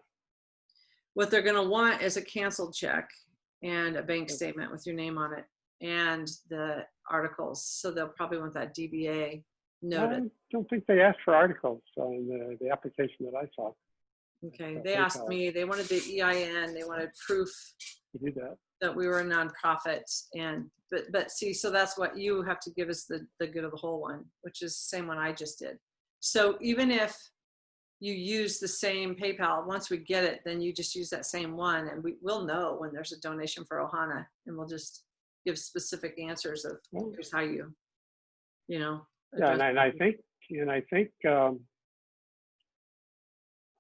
[SPEAKER 1] what they're going to want is a canceled check and a bank statement with your name on it and the articles. So they'll probably want that DBA noted.
[SPEAKER 4] I don't think they asked for articles on the application that I saw.
[SPEAKER 1] Okay, they asked me, they wanted the EIN, they wanted proof
[SPEAKER 4] To do that.
[SPEAKER 1] that we were a nonprofit, and but see, so that's what you have to give us, the good of the whole one, which is the same one I just did. So even if you use the same PayPal, once we get it, then you just use that same one, and we'll know when there's a donation for Ohana, and we'll just give specific answers of here's how you know.
[SPEAKER 4] Yeah, and I think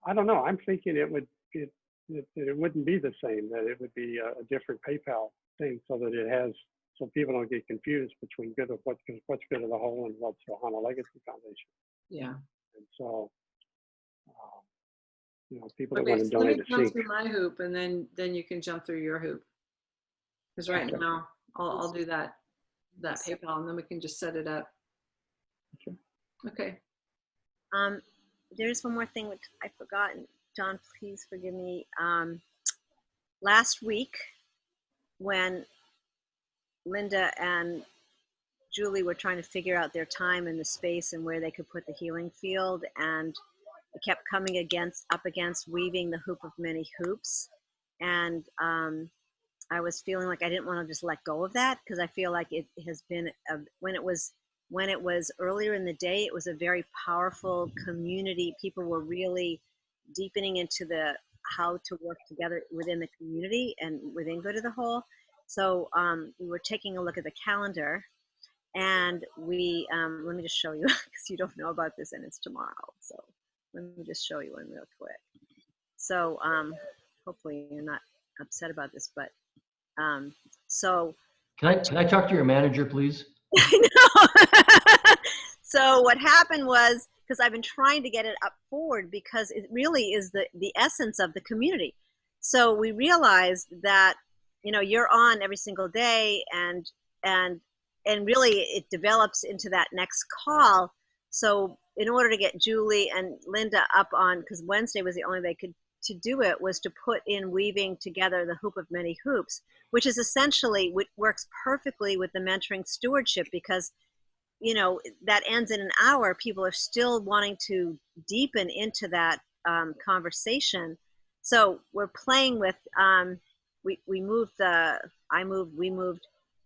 [SPEAKER 4] I don't know. I'm thinking it wouldn't be the same. That it would be a different PayPal thing, so that so people don't get confused between what's good of the whole and what's the Ohana Legacy Foundation.
[SPEAKER 1] Yeah.
[SPEAKER 4] And so, people that
[SPEAKER 1] Okay,
[SPEAKER 4] want to
[SPEAKER 1] so let me
[SPEAKER 4] donate a
[SPEAKER 1] jump
[SPEAKER 4] seat.
[SPEAKER 1] through my hoop, and then you can jump through your hoop. Because right now I'll do that PayPal, and then we can just set it up. Okay.
[SPEAKER 5] There's one more thing which I forgot. John, please forgive me. Last week, when Linda and Julie were trying to figure out their time and the space and where they could put the healing field, and it kept coming up against weaving the hoop of many hoops, and I was feeling like I didn't want to just let go of that, because I feel like it has been when it was earlier in the day, it was a very powerful community. People were really deepening into how to work together within the community and within Good of the Whole. So we were taking a look at the calendar, and we let me just show you, because you don't know about this, and it's tomorrow. So let me just show you one real quick. So hopefully you're not upset about this, but so.
[SPEAKER 3] Can I talk to your manager, please?
[SPEAKER 5] I know. So what happened was, because I've been trying to get it up forward, because it really is the essence of the community. So we realized that, you're on every single day, and really it develops into that next call. So in order to get Julie and Linda up on, because Wednesday was the only day to do it, was to put in weaving together the hoop of many hoops, which is essentially what works perfectly with the mentoring stewardship, because that ends in an hour. People are still wanting to deepen into that conversation. So we're playing with we moved the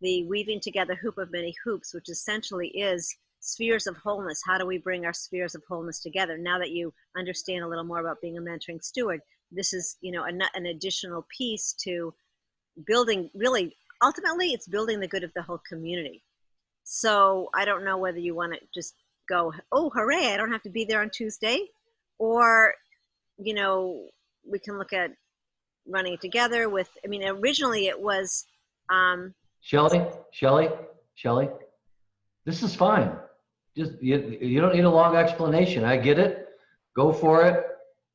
[SPEAKER 5] weaving together hoop of many hoops, which essentially is spheres of wholeness. How do we bring our spheres of wholeness together? Now that you understand a little more about being a mentoring steward, this is an additional piece to building. Really, ultimately, it's building the good of the whole community. So I don't know whether you want to just go, oh, hooray, I don't have to be there on Tuesday, or we can look at running it together with. Originally it was.
[SPEAKER 3] Shelley, this is fine. Just you don't need a long explanation. I get it. Go for it.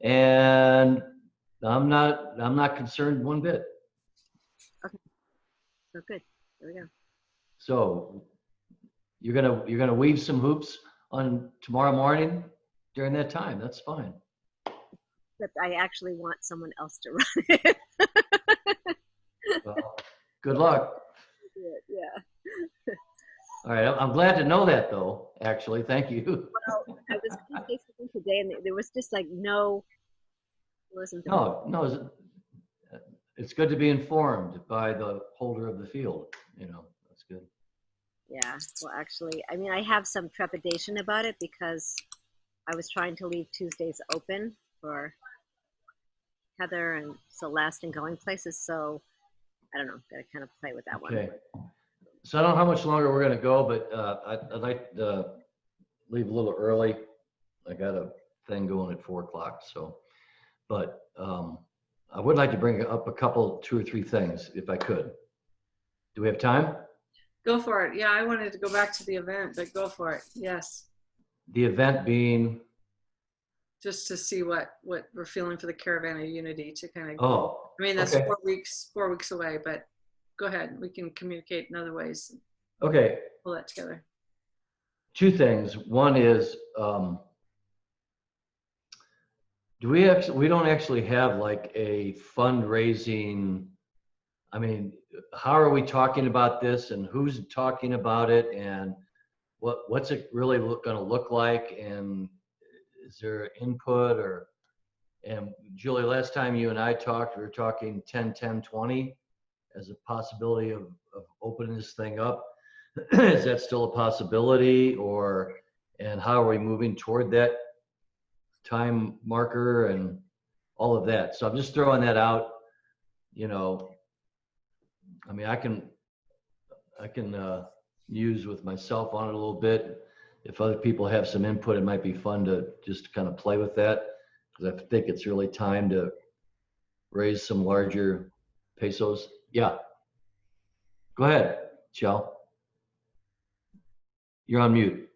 [SPEAKER 3] And I'm not concerned one bit.
[SPEAKER 5] Okay. So good. There we go.
[SPEAKER 3] So you're gonna weave some hoops on tomorrow morning during that time. That's fine.
[SPEAKER 5] Except I actually want someone else to run it.
[SPEAKER 3] Well, good luck.
[SPEAKER 5] Yeah.
[SPEAKER 3] All right, I'm glad to know that, though. Actually, thank you.
[SPEAKER 5] Well, I was going to say something today, and there was just wasn't there?
[SPEAKER 3] No, it's good to be informed by the holder of the field. That's good.
[SPEAKER 5] Yeah. Well, actually, I have some trepidation about it, because I was trying to leave Tuesdays open for Heather and Celeste and going places. So I don't know. Got to kind of play with that one.
[SPEAKER 3] Okay. So I don't know how much longer we're going to go, but I'd like to leave a little early. I got a thing going at 4 o'clock. So, but I would like to bring up two or three things if I could. Do we have time?
[SPEAKER 1] Go for it. Yeah, I wanted to go back to the event, but go for it. Yes.
[SPEAKER 3] The event being?
[SPEAKER 1] Just to see what we're feeling for the Caravan of Unity, to kind of.
[SPEAKER 3] Oh.
[SPEAKER 1] That's
[SPEAKER 3] okay.
[SPEAKER 1] 4 weeks away, but go ahead. We can communicate in other ways.
[SPEAKER 3] Okay.
[SPEAKER 1] Pull that together.
[SPEAKER 3] two things. One is, we don't actually have like a fundraising, I mean, how are we talking about this and who's talking about it and what's it really gonna look like, and is there input and Julie, last time you and I talked, we were talking 10-10-20 as a possibility of opening this thing up. Is that still a possibility, and how are we moving toward that time marker and all of that? So I'm just throwing that out, you know. I mean, I can use with myself on it a little bit. If other people have some input, it might be fun to just kind of play with that, because I think it's really time to raise some larger pesos. Yeah. Go ahead, Chell. You're on mute.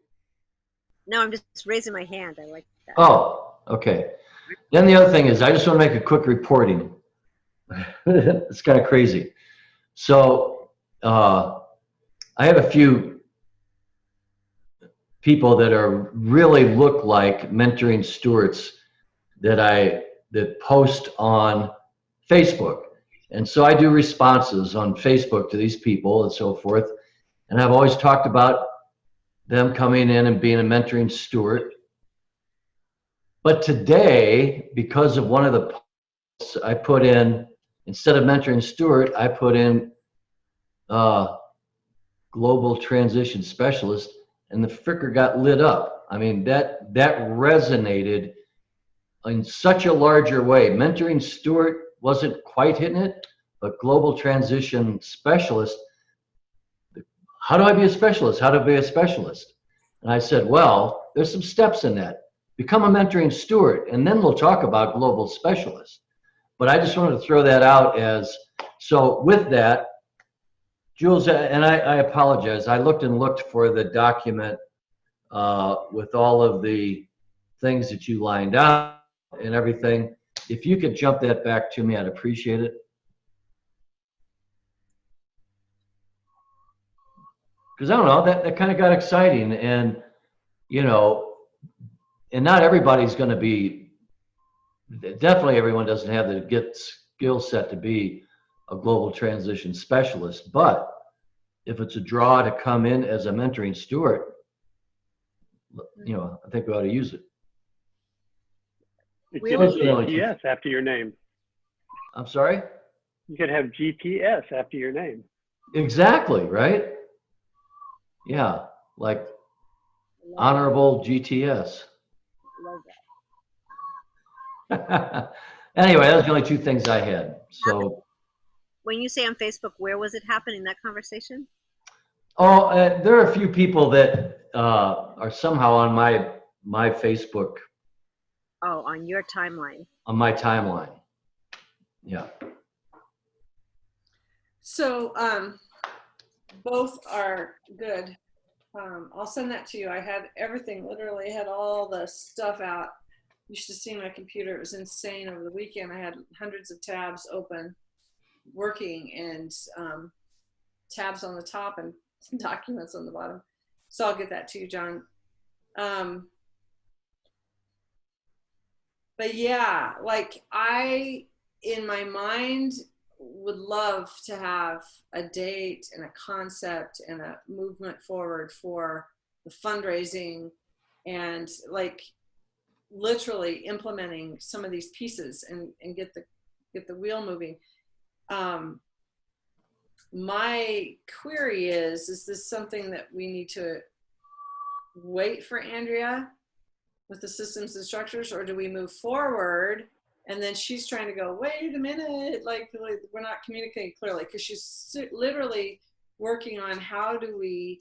[SPEAKER 5] No, I'm just raising my hand. I like that.
[SPEAKER 3] Oh, okay. Then the other thing is, I just want to make a quick reporting. It's kind of crazy. So I have a few people that are really look like mentoring stewards that post on Facebook. And so I do responses on Facebook to these people and so forth. And I've always talked about them coming in and being a mentoring steward. But today, because of one of the posts I put in, instead of mentoring steward, I put in global transition specialist, and the fricker got lit up. I mean, that resonated in such a larger way. Mentoring steward wasn't quite hitting it, but global transition specialist, how do I be a specialist? How to be a specialist? And I said, well, there's some steps in that. Become a mentoring steward, and then we'll talk about global specialist. But I just wanted to throw that out as, so with that, Jules, and I apologize, I looked for the document with all of the things that you lined out and everything. If you could jump that back to me, I'd appreciate it. Because I don't know, that kind of got exciting, and you know, and not everybody's going to be, definitely everyone doesn't have the skill set to be a global transition specialist, but if it's a draw to come in as a mentoring steward, you know, I think we ought to use it.
[SPEAKER 4] You
[SPEAKER 5] We
[SPEAKER 4] could
[SPEAKER 5] will-
[SPEAKER 4] have GPS after your name.
[SPEAKER 3] I'm sorry?
[SPEAKER 4] You could have GPS after your name.
[SPEAKER 3] Exactly, right? Yeah, like Honorable GTS.
[SPEAKER 5] Love
[SPEAKER 3] Anyway, those are the only two things I had. So,
[SPEAKER 5] When you say on Facebook, where was it happening, that conversation?
[SPEAKER 3] there are a few people that are somehow on my Facebook,
[SPEAKER 5] Oh, on your timeline.
[SPEAKER 3] on my timeline. Yeah.
[SPEAKER 1] So both are good. I'll send that to you. I had everything, literally had all the stuff out. You should see my computer. It was insane over the weekend. I had hundreds of tabs open, working, and tabs on the top and documents on the bottom. So I'll get that to you, John. But yeah, like in my mind, would love to have a date and a concept and a movement forward for the fundraising, and like literally implementing some of these pieces and get the wheel moving. My query is this something that we need to wait for Andrea with the systems and structures, or do we move forward? And then she's trying to go, wait a minute, like we're not communicating clearly, because she's literally working on how do we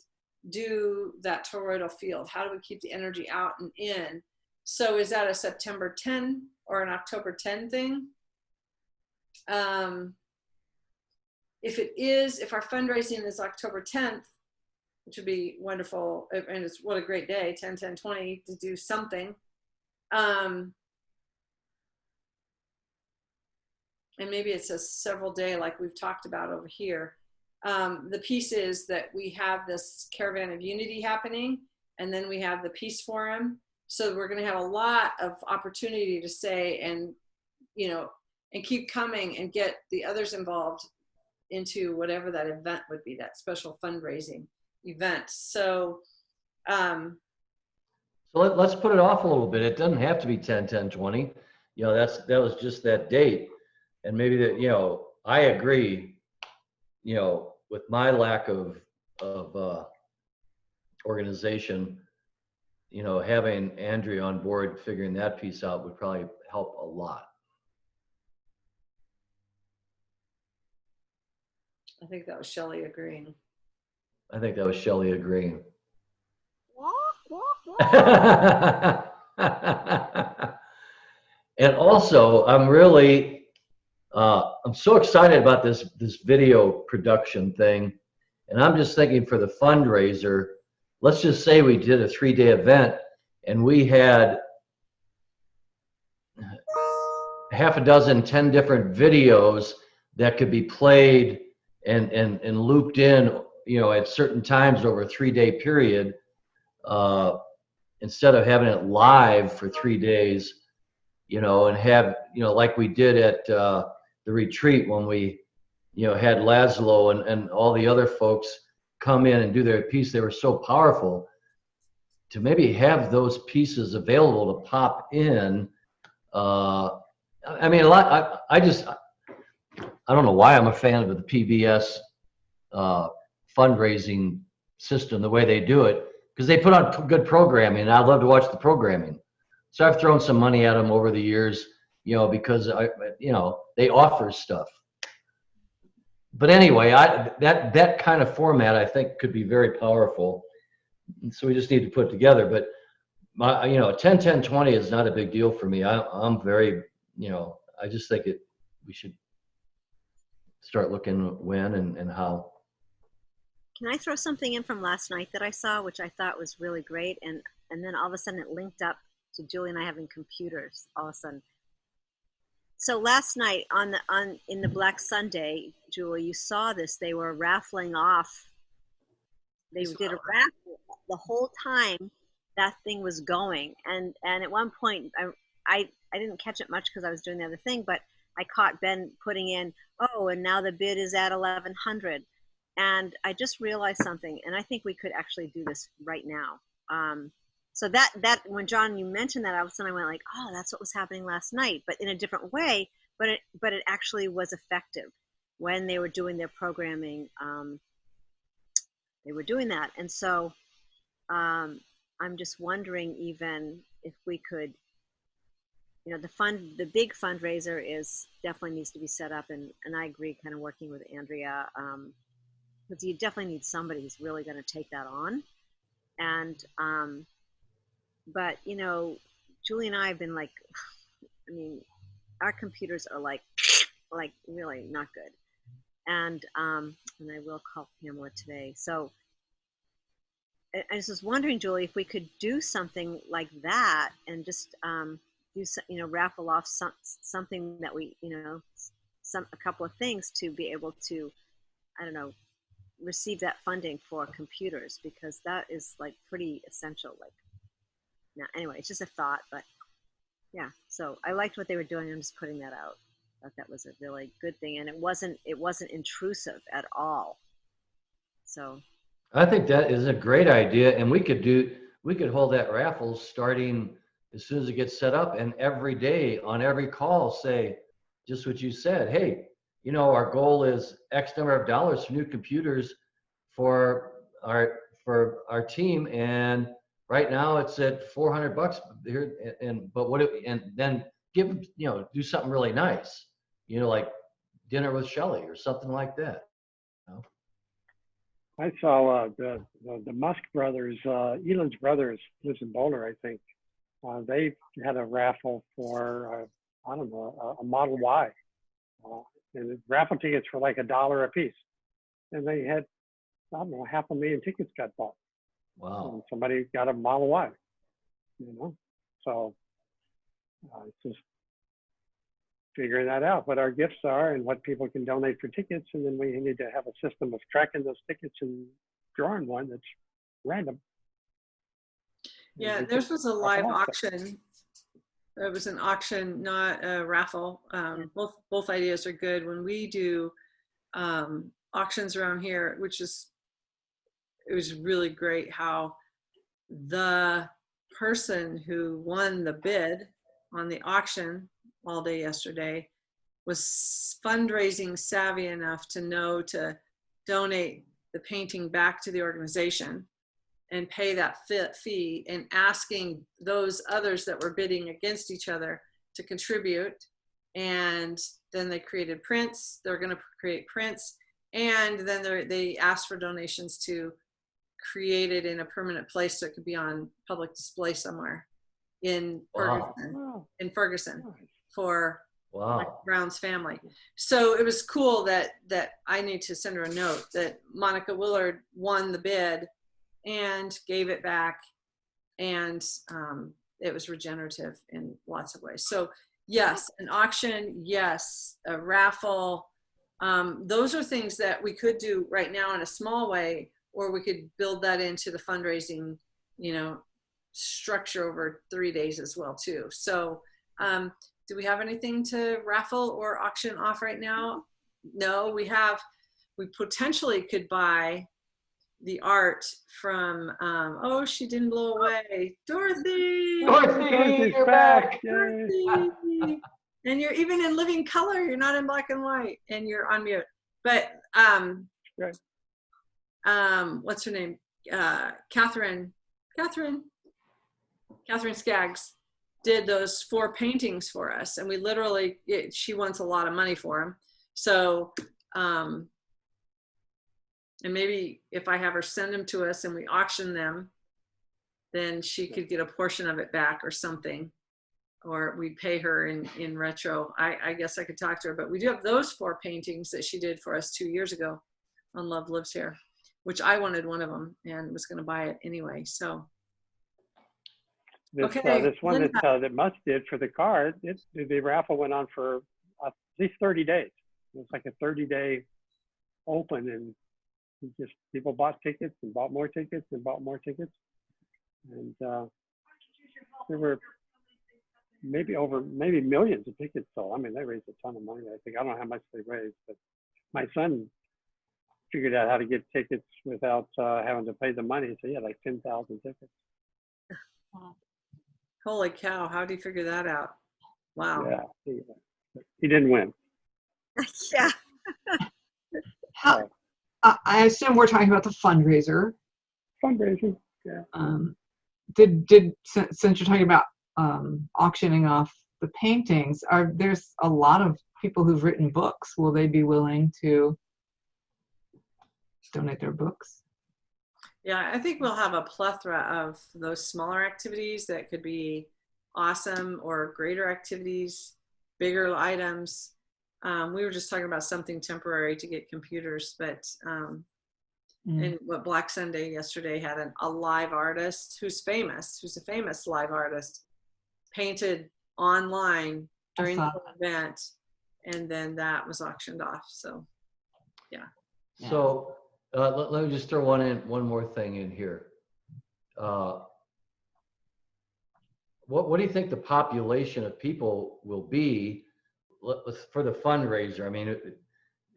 [SPEAKER 1] do that toroidal field? How do we keep the energy out and in? So is that a September 10 or an October 10 thing? If it is, if our fundraising is October 10th, which would be wonderful, and it's what a great day, 10-10-20, to do something. And maybe it's a several day like we've talked about over here. The piece is that we have this caravan of unity happening, and then we have the Peace Forum. So we're going to have a lot of opportunity to say, and, you know, and keep coming and get the others involved into whatever that event would be, that special fundraising event. So,
[SPEAKER 3] So let's put it off a little bit. It doesn't have to be 10, 10, 20. You know, that was just that date. And maybe that, you know, I agree, you know, with my lack of organization, you know, having Andrea on board, figuring that piece out would probably help a lot.
[SPEAKER 1] I think that was Shelley agreeing.
[SPEAKER 3] I think that was Shelley agreeing. And also, I'm really, I'm so excited about this video production thing. And I'm just thinking for the fundraiser, let's just say we did a 3-day event and we had half a dozen, 10 different videos that could be played and looped in, you know, at certain times over a 3-day period, instead of having it live for 3 days, you know, and have, you know, like we did at the retreat when we, you know, had Laszlo and all the other folks come in and do their piece. They were so powerful. To maybe have those pieces available to pop in. I mean, a lot. I don't know why I'm a fan of the PBS fundraising system, the way they do it, because they put on good programming, and I love to watch the programming. So I've thrown some money at them over the years, you know, because you know, they offer stuff. But anyway, that kind of format I think could be very powerful. So we just need to put it together. But my, you know, 10, 10, 20 is not a big deal for me. I'm very, you know, I just think we should start looking when and how.
[SPEAKER 5] Can I throw something in from last night that I saw, which I thought was really great, and then all of a sudden it linked up to Julie and I having computers all of a sudden. So last night in the Black Sunday, Julie, you saw this. They were raffling off. They did a raffle the whole time that thing was going, and at one point I didn't catch it much because I was doing the other thing, but I caught Ben putting in, oh, and now the bid is at 1,100. And I just realized something, and I think we could actually do this right now. So that when John, you mentioned that, all of a sudden I went like, oh, that's what was happening last night, but in a different way. But it actually was effective when they were doing their programming. They were doing that, and so I'm just wondering even if we could, you know, the big fundraiser is definitely needs to be set up, and I agree, kind of working with Andrea. Because you definitely need somebody who's really going to take that on. And, but, you know, Julie and I have been like, I mean, our computers are like really not good. And I will call Pamela today. So I just was wondering, Julie, if we could do something like that and just do, you know, raffle off something that we, you know, a couple of things to be able to, I don't know, receive that funding for computers, because that is like pretty essential. Like, now, anyway, it's just a thought, but yeah. So I liked what they were doing. I'm just putting that out. I thought that was a really good thing, and it wasn't intrusive at all. So
[SPEAKER 3] I think that is a great idea, and we could hold that raffle starting as soon as it gets set up, and every day on every call say just what you said. Hey, you know, our goal is X number of dollars for new computers for our team, and right now it's at $400 here. And then give, you know, do something really nice, you know, like dinner with Shelley or something like that. You know?
[SPEAKER 4] I saw the Musk brothers, Elon's brothers, lives in Boulder, I think. They had a raffle for I don't know, a Model Y. And the raffle tickets were like $1 a piece, and they had, I don't know, 500,000 tickets got bought.
[SPEAKER 3] Wow.
[SPEAKER 4] And somebody got a Model Y, you know. So it's just figuring that out, what our gifts are and what people can donate for tickets, and then we need to have a system of tracking those tickets and drawing one that's random.
[SPEAKER 1] Yeah,
[SPEAKER 4] we
[SPEAKER 1] theirs
[SPEAKER 4] could
[SPEAKER 1] was a
[SPEAKER 4] raffle
[SPEAKER 1] live
[SPEAKER 4] off.
[SPEAKER 1] auction. It was an auction, not a raffle. Both ideas are good. When we do auctions around here, it was really great how the person who won the bid on the auction all day yesterday was fundraising savvy enough to know to donate the painting back to the organization and pay that fee, and asking those others that were bidding against each other to contribute. And then they created prints. They're going to create prints. And then they asked for donations to create it in a permanent place so it could be on public display somewhere in
[SPEAKER 3] Wow.
[SPEAKER 1] Ferguson,
[SPEAKER 4] Wow.
[SPEAKER 1] Ferguson
[SPEAKER 4] Nice.
[SPEAKER 1] for Mike
[SPEAKER 3] Wow.
[SPEAKER 1] Brown's family. So it was cool that I need to send her a note that Monica Willard won the bid and gave it back, and it was regenerative in lots of ways. So yes, an auction, yes, a raffle. Those are things that we could do right now in a small way, or we could build that into the fundraising, structure over 3 days as well too. So do we have anything to raffle or auction off right now? No, we potentially could buy the art from, she didn't blow away. Dorothy!
[SPEAKER 4] Dorothy's
[SPEAKER 3] you're
[SPEAKER 4] back.
[SPEAKER 3] back.
[SPEAKER 4] Yay.
[SPEAKER 1] Dorothy! And you're even in living color. You're not in black and white, and you're on mute. But
[SPEAKER 4] Right.
[SPEAKER 1] what's her name? Catherine Skaggs did those 4 paintings for us, and we literally, she wants a lot of money for them. So, and maybe if I have her send them to us and we auction them, then she could get a portion of it back or something, or we pay her in retro. I guess I could talk to her, but we do have those 4 paintings that she did for us 2 years ago on Love Lives Here, which I wanted one of them and was going to buy it anyway. So
[SPEAKER 4] This
[SPEAKER 1] okay,
[SPEAKER 4] this one
[SPEAKER 1] Linda.
[SPEAKER 4] that Musk did for the car, the raffle went on for at least 30 days. It was like a 30-day open, and just people bought tickets and bought more tickets and bought more tickets, and there were maybe millions of tickets sold. I mean, they raised a ton of money. I think, I don't know how much they raised, but my son figured out how to get tickets without having to pay the money, so he had like 10,000 tickets.
[SPEAKER 1] Holy cow, how do you figure that out? Wow.
[SPEAKER 4] Yeah, he didn't win.
[SPEAKER 5] Yeah.
[SPEAKER 2] How, I assume we're talking about the fundraiser.
[SPEAKER 4] Fundraising, yeah.
[SPEAKER 2] Since you're talking about auctioning off the paintings, there's a lot of people who've written books. Will they be willing to donate their books?
[SPEAKER 1] Yeah, I think we'll have a plethora of those smaller activities that could be awesome, or greater activities, bigger items. We were just talking about something temporary to get computers, but and what Black Sunday yesterday had a live artist who's a famous live artist, painted online during the event, and then that was auctioned off. So yeah.
[SPEAKER 3] So let me just throw one more thing in here. What do you think the population of people will be for the fundraiser? I mean,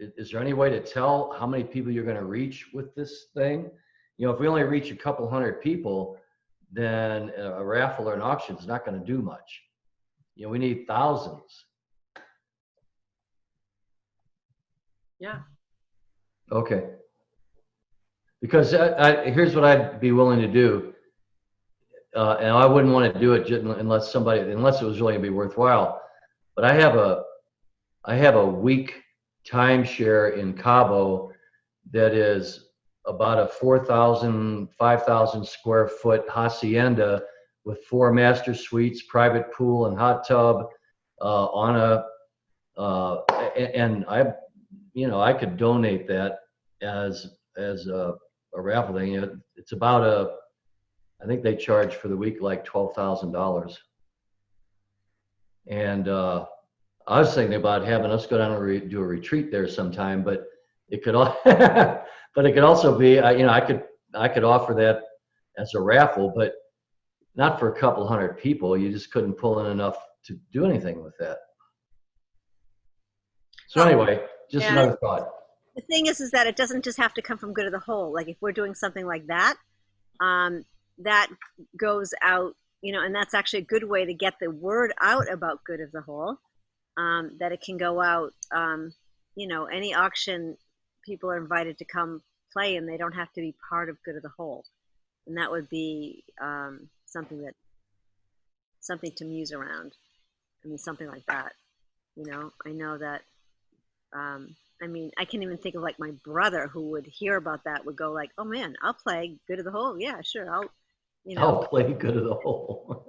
[SPEAKER 3] is there any way to tell how many people you're going to reach with this thing? If we only reach a couple hundred people, then a raffle or an auction is not going to do much. We need thousands.
[SPEAKER 1] Yeah.
[SPEAKER 3] Okay. Because here's what I'd be willing to do, and I wouldn't want to do it unless it was really going to be worthwhile. But I have a week timeshare in Cabo that is about a 4,000, 5,000 square foot hacienda with 4 master suites, private pool, and hot tub and I could donate that as a raffle thing. It's about I think they charge for the week like $12,000. And I was thinking about having us go down and do a retreat there sometime, but it could also be, I could offer that as a raffle, but not for a couple hundred people. You just couldn't pull in enough to do anything with that. So anyway, just
[SPEAKER 1] Yeah.
[SPEAKER 3] another thought.
[SPEAKER 5] The thing is that it doesn't just have to come from good of the whole. Like if we're doing something like that, that goes out, you know, and that's actually a good way to get the word out about good of the whole. That it can go out, you know, any auction, people are invited to come play, and they don't have to be part of good of the whole. And that would be something to muse around. I mean, something like that. You know, I know that. I mean, I can't even think of like my brother who would hear about that would go like, "Oh man, I'll play good of the whole. Yeah, sure. I'll, you know."
[SPEAKER 3] I'll play good of the whole.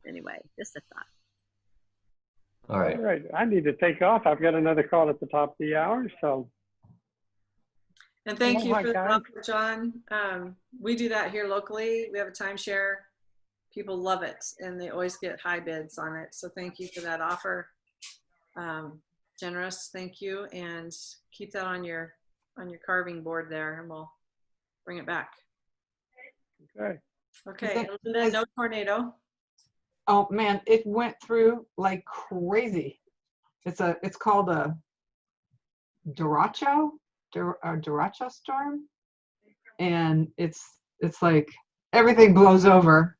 [SPEAKER 5] Anyway, just a thought.
[SPEAKER 3] All right.
[SPEAKER 4] All right, I need to take off. I've got another call at the top of the hour, so.
[SPEAKER 1] And thank you
[SPEAKER 4] Aloha,
[SPEAKER 1] for the
[SPEAKER 4] guys.
[SPEAKER 1] offer, John. We do that here locally. We have a timeshare. People love it, and they always get high bids on it. So thank you for that offer. Generous, thank you, and keep that on your carving board there, and we'll bring it back.
[SPEAKER 4] Okay.
[SPEAKER 1] Okay, Linda, no tornado.
[SPEAKER 2] Oh man, it went through like crazy. It's called a derecho storm, and it's like everything blows over,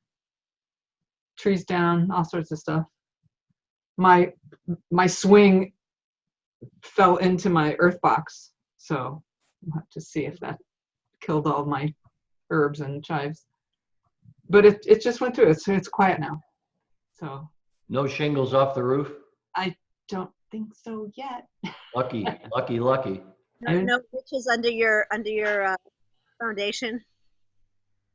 [SPEAKER 2] trees down, all sorts of stuff. My swing fell into my earth box, so we'll have to see if that killed all my herbs and chives. But it just went through. It's quiet now. So
[SPEAKER 3] No shingles off the roof?
[SPEAKER 2] I don't think so yet.
[SPEAKER 3] Lucky, lucky, lucky.
[SPEAKER 5] No witches under your foundation.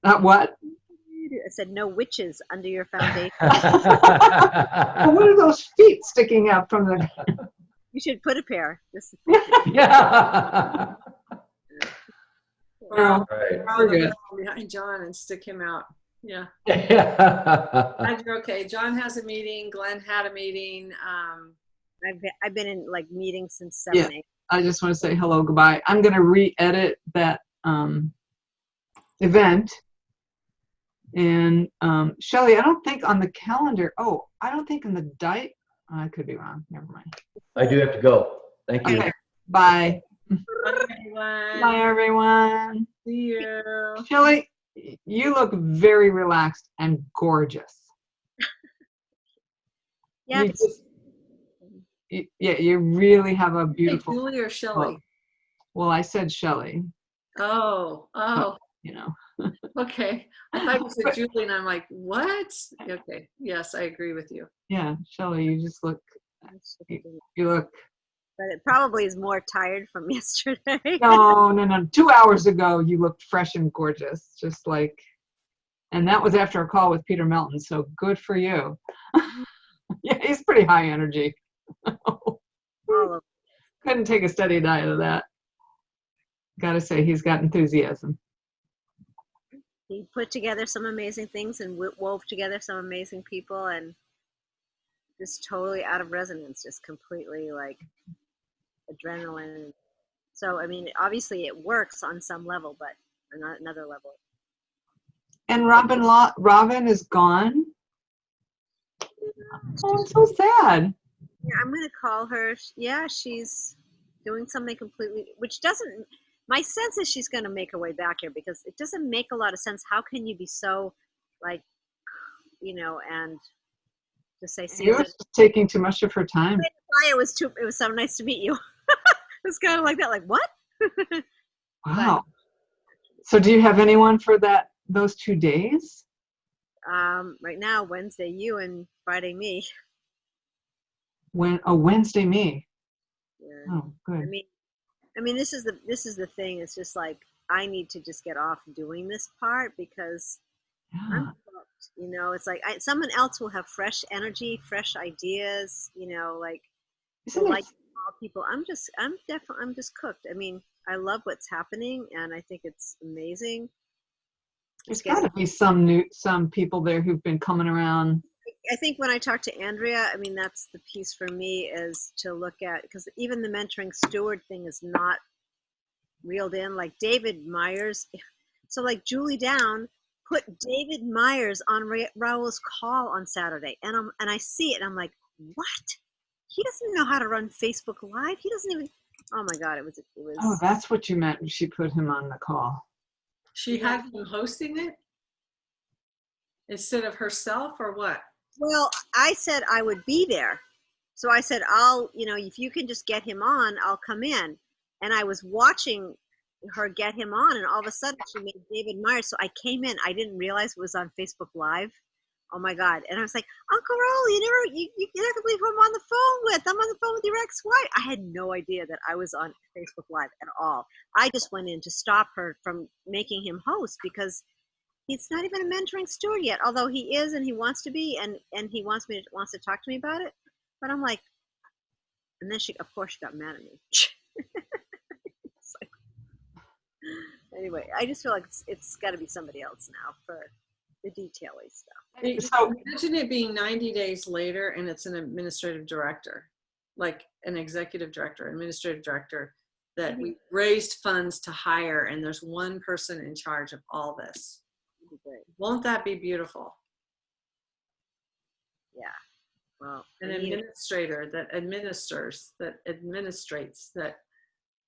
[SPEAKER 2] What?
[SPEAKER 5] I said no witches under your foundation.
[SPEAKER 2] Well, what are those feet sticking out from the?
[SPEAKER 5] You should put a pair.
[SPEAKER 3] Yeah.
[SPEAKER 2] Well,
[SPEAKER 3] Right.
[SPEAKER 1] We're
[SPEAKER 2] good.
[SPEAKER 1] behind John and stick him out. Yeah.
[SPEAKER 3] Yeah.
[SPEAKER 1] Glad you're okay. John has a meeting. Glenn had a meeting.
[SPEAKER 5] I've been in like meetings since 7,
[SPEAKER 2] Yeah.
[SPEAKER 5] 8.
[SPEAKER 2] I just want to say hello, goodbye. I'm going to re-edit that event. And Shelley, I don't think on the calendar. Oh, I don't think in the diet. I could be wrong. Never mind.
[SPEAKER 3] I do have to go. Thank you.
[SPEAKER 2] Okay. Bye.
[SPEAKER 1] Bye, everyone.
[SPEAKER 2] Bye, everyone.
[SPEAKER 1] See you.
[SPEAKER 2] Shelley, you look very relaxed and gorgeous.
[SPEAKER 5] Yeah,
[SPEAKER 2] You really have a
[SPEAKER 1] Hey,
[SPEAKER 2] beautiful.
[SPEAKER 1] Julie or Shelley?
[SPEAKER 2] Well, I said Shelley.
[SPEAKER 1] Oh,
[SPEAKER 2] You know.
[SPEAKER 1] okay. I thought you said Julie, and I'm like, what? Okay. Yes, I agree with you.
[SPEAKER 2] Yeah, Shelley, you just look. You look.
[SPEAKER 5] but it probably is more tired from yesterday.
[SPEAKER 2] No. 2 hours ago, you looked fresh and gorgeous, just like. And that was after a call with Peter Melton. So good for you. Yeah, he's pretty high energy.
[SPEAKER 5] All of
[SPEAKER 2] Couldn't take a steady diet of that. Gotta say, he's got enthusiasm.
[SPEAKER 5] He put together some amazing things and wove together some amazing people, and just totally out of resonance, just completely like adrenaline. So, I mean, obviously it works on some level, but on another level.
[SPEAKER 2] And Robin is gone. Oh, I'm so sad.
[SPEAKER 5] Yeah, I'm going to call her. Yeah, she's doing something completely, which doesn't, my sense is she's going to make her way back here, because it doesn't make a lot of sense. How can you be so like, and just say, see
[SPEAKER 2] You
[SPEAKER 5] you
[SPEAKER 2] were
[SPEAKER 5] later.
[SPEAKER 2] just taking too much of her time.
[SPEAKER 5] It was so nice to meet you. It was kind of like that, like, what?
[SPEAKER 2] Wow. So do you have anyone for those 2 days?
[SPEAKER 5] Right now, Wednesday you and Friday me.
[SPEAKER 2] Wednesday me.
[SPEAKER 5] Yeah.
[SPEAKER 2] Oh, good.
[SPEAKER 5] I mean, this is the thing. It's just like I need to just get off doing this part, because I'm
[SPEAKER 2] Yeah.
[SPEAKER 5] cooked. It's like someone else will have fresh energy, fresh ideas. Like
[SPEAKER 2] Isn't
[SPEAKER 5] will
[SPEAKER 2] it?
[SPEAKER 5] like all people. I'm just cooked. I mean, I love what's happening, and I think it's amazing.
[SPEAKER 2] There's got to be some people there who've been coming around.
[SPEAKER 5] I think when I talk to Andrea, I mean, that's the piece for me, is to look at, because even the mentoring steward thing is not reeled in. Like David Myers, So like Julie Down put David Myers on Raul's call on Saturday, and I see it, and I'm like, what? He doesn't know how to run Facebook Live. He doesn't even. Oh my God, it was.
[SPEAKER 2] Oh, that's what you meant when she put him on the call.
[SPEAKER 1] She had him hosting it instead of herself, or what?
[SPEAKER 5] Well, I said I would be there. So I said, if you can just get him on, I'll come in. And I was watching her get him on, and all of a sudden she made David Myers. So I came in. I didn't realize it was on Facebook Live. Oh my God. And I was like, Uncle Raul, you're not gonna believe who I'm on the phone with. I'm on the phone with your ex-wife. I had no idea that I was on Facebook Live at all. I just went in to stop her from making him host, because he's not even a mentoring steward yet, although he is, and he wants to be, and he wants to talk to me about it. But I'm like, and then she got mad at me. It's like, anyway, I just feel like it's got to be somebody else now for the detaily stuff.
[SPEAKER 2] So
[SPEAKER 1] Imagine it being 90 days later and it's an administrative director, like an executive director, administrative director, that we raised funds to hire, and there's one person in charge of all this.
[SPEAKER 5] Great.
[SPEAKER 1] Won't that be beautiful?
[SPEAKER 5] Yeah. Well,
[SPEAKER 1] An administrator that administers, that administrates, that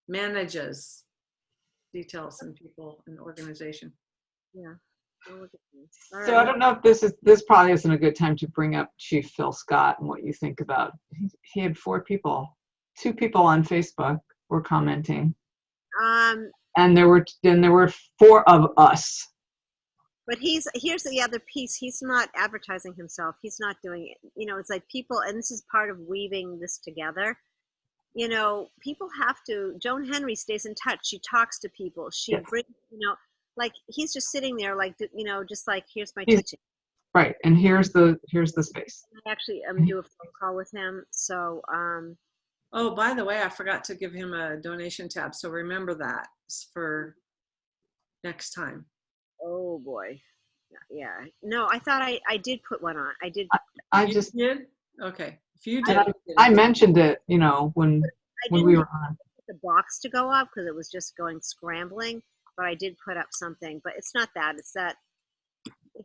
[SPEAKER 1] manages details and people and organization.
[SPEAKER 5] yeah. Well, look at this. All
[SPEAKER 2] So
[SPEAKER 5] right.
[SPEAKER 2] I don't know if this probably isn't a good time to bring up Chief Phil Scott and what you think about. He had 2 people on Facebook were commenting, and there were 4 of us.
[SPEAKER 5] But here's the other piece. He's not advertising himself. He's not doing it. It's like people, and this is part of weaving this together. People have to. Joan Henry stays in touch. She talks to people. She
[SPEAKER 2] Yes.
[SPEAKER 5] brings, like he's just sitting there, like, just like, here's my
[SPEAKER 2] He's-
[SPEAKER 5] teaching.
[SPEAKER 2] Right, and here's the space.
[SPEAKER 5] I actually do a phone call with him. So,
[SPEAKER 1] Oh, by the way, I forgot to give him a donation tab. So remember that for next time.
[SPEAKER 5] oh boy, yeah. No, I thought I did put one on. I did.
[SPEAKER 2] I
[SPEAKER 1] You
[SPEAKER 2] just
[SPEAKER 1] did? Okay. If you did,
[SPEAKER 2] and
[SPEAKER 1] you did.
[SPEAKER 2] I mentioned it, when
[SPEAKER 5] I
[SPEAKER 2] we
[SPEAKER 5] didn't
[SPEAKER 2] were on.
[SPEAKER 5] get the box to go up because it was just going scrambling. But I did put up something. But it's not that. It's that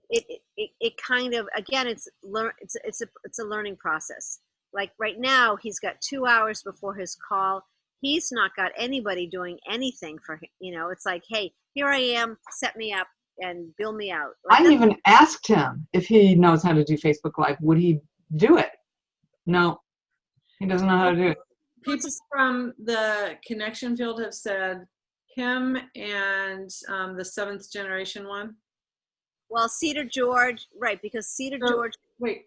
[SPEAKER 5] it kind of, again, it's a learning process. Like right now, he's got 2 hours before his call. He's not got anybody doing anything for him. It's like, hey, here I am. Set me up and bill me out. Like,
[SPEAKER 2] I even asked him if he knows how to do Facebook Live. Would he do it? No, he doesn't know how to do it.
[SPEAKER 1] People from the connection field have said him and the 7th generation one.
[SPEAKER 5] well, Cedar George, right? Because Cedar
[SPEAKER 1] So-
[SPEAKER 5] George.
[SPEAKER 1] Wait.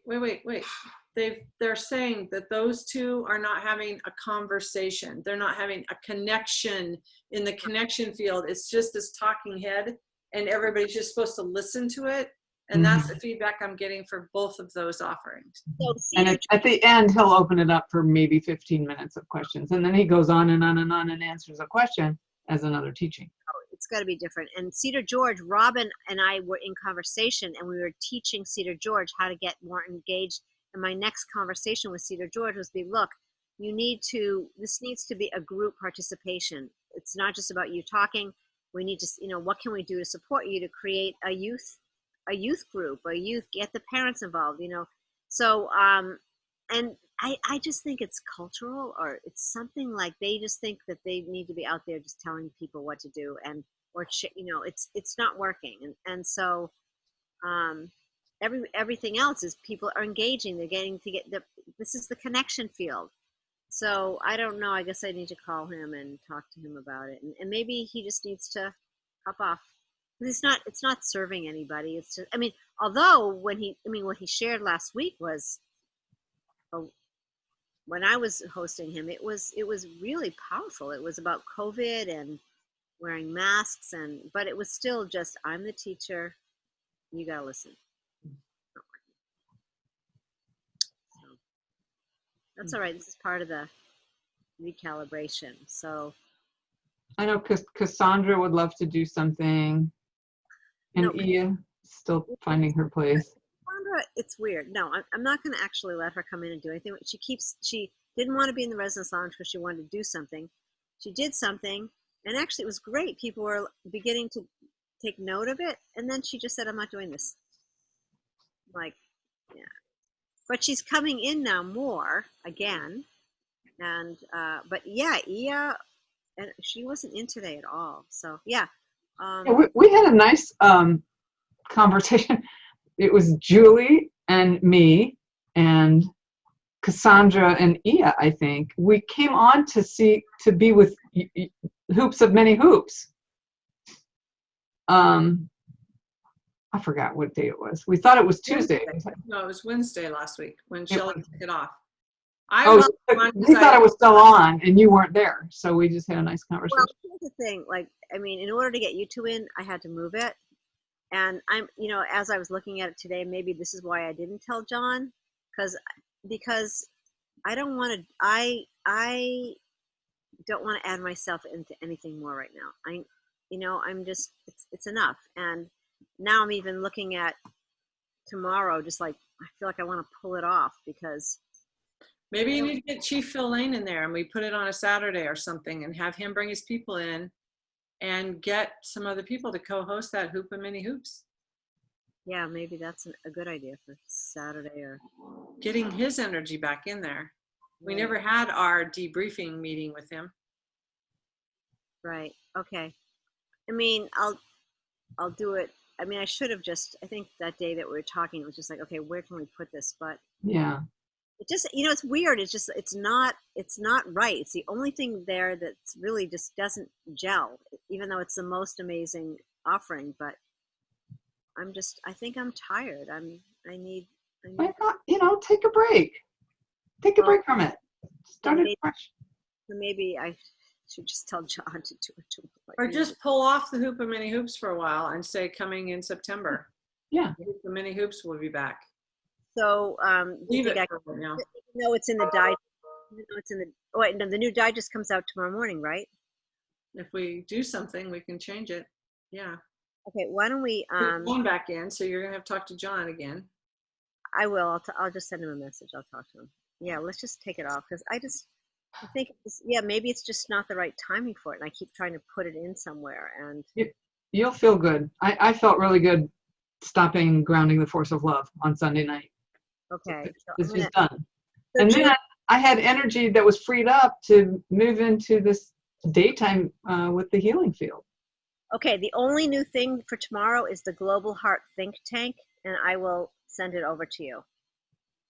[SPEAKER 1] They're saying that those 2 are not having a conversation. They're not having a connection in the connection field. It's just this talking head, and everybody's just supposed to listen to it. And that's the feedback I'm getting for both of those offerings.
[SPEAKER 5] So
[SPEAKER 2] And
[SPEAKER 5] Cedar
[SPEAKER 2] at the end, he'll open it up for maybe 15 minutes of questions, and then he goes on and on and on and answers a question as another teaching.
[SPEAKER 5] it's got to be different. And Cedar George, Robin and I were in conversation, and we were teaching Cedar George how to get more engaged. And my next conversation with Cedar George was, look, this needs to be a group participation. It's not just about you talking. We need to, what can we do to support you to create a youth group, get the parents involved, So, and I just think it's cultural, or it's something like they just think that they need to be out there just telling people what to do, it's not working. And so, everything else is people are engaging. They're getting to this is the connection field. So I don't know. I guess I need to call him and talk to him about it. And maybe he just needs to hop off. It's not serving anybody. It's just, although what he shared last week was, when I was hosting him, it was really powerful. It was about COVID and wearing masks, but it was still just, I'm the teacher. You gotta listen. So, that's all right. This is part of the recalibration. So
[SPEAKER 2] I know Cassandra would love to do something, and
[SPEAKER 5] No.
[SPEAKER 2] Ia still finding her place.
[SPEAKER 5] Sandra, it's weird. No, I'm not going to actually let her come in and do anything. She didn't want to be in the residence lounge because she wanted to do something. She did something, and actually it was great. People were beginning to take note of it. And then she just said, I'm not doing this. Like, yeah. But she's coming in now more again. And, but yeah, Ia, and she wasn't in today at all. So yeah.
[SPEAKER 2] Yeah, we had a nice conversation. It was Julie and me and Cassandra and Ia, I think. We came on to be with Hoops of Many Hoops. I forgot what day it was. We thought it was Tuesday.
[SPEAKER 1] No, it was Wednesday last week when
[SPEAKER 2] It
[SPEAKER 1] Shelley
[SPEAKER 2] was-
[SPEAKER 1] took it off.
[SPEAKER 2] We thought it was still on and you weren't there. So we just had a nice conversation.
[SPEAKER 5] Well, here's the thing. Like, I mean, in order to get you two in, I had to move it. And I'm, you know, as I was looking at it today, maybe this is why I didn't tell John, because I don't want to. I don't want to add myself into anything more right now. I'm just. It's enough. And now I'm even looking at tomorrow. Just like I feel like I want to pull it off because.
[SPEAKER 1] Maybe you need to get Chief Phil Lane in there and we put it on a Saturday or something and have him bring his people in and get some other people to co-host that Hoop and Mini Hoops.
[SPEAKER 5] Yeah, maybe that's a good idea for Saturday or.
[SPEAKER 1] Getting his energy back in there. We never had our debriefing meeting with him.
[SPEAKER 5] Right. Okay. I mean, I'll do it. I mean, I should have just. I think that day that we were talking, it was just like, okay, where can we put this? But
[SPEAKER 2] Yeah.
[SPEAKER 5] it just, you know, it's weird. It's just, it's not right. It's the only thing there that's really just doesn't gel, even though it's the most amazing offering. But I think I'm tired. I need.
[SPEAKER 2] Why not, you know, take a break. Take a break from it. Start it fresh.
[SPEAKER 5] Maybe I should just tell John to do it.
[SPEAKER 1] Or just pull off the Hoop and Mini Hoops for a while and say coming in September.
[SPEAKER 2] Yeah.
[SPEAKER 1] Hoop and Mini Hoops will be back.
[SPEAKER 5] So,
[SPEAKER 1] Leave it for right now.
[SPEAKER 5] No, it's in the digest. It's in the. Oh wait, no, the new digest comes out tomorrow morning, right?
[SPEAKER 1] If we do something, we can change it. Yeah.
[SPEAKER 5] Okay, why don't we?
[SPEAKER 1] Put John back in, so you're gonna have to talk to John again.
[SPEAKER 5] I will. I'll just send him a message. I'll talk to him. Yeah, let's just take it off because I think yeah, maybe it's just not the right timing for it, and I keep trying to put it in somewhere. And
[SPEAKER 2] You'll feel good. I felt really good stopping Grounding the Force of Love on Sunday night.
[SPEAKER 5] okay, so
[SPEAKER 2] This
[SPEAKER 5] I'm
[SPEAKER 2] is
[SPEAKER 5] gonna,
[SPEAKER 2] done. And then I had energy that was freed up to move into this daytime with the healing field.
[SPEAKER 5] okay, the only new thing for tomorrow is the Global Heart Think Tank, and I will send it over to you.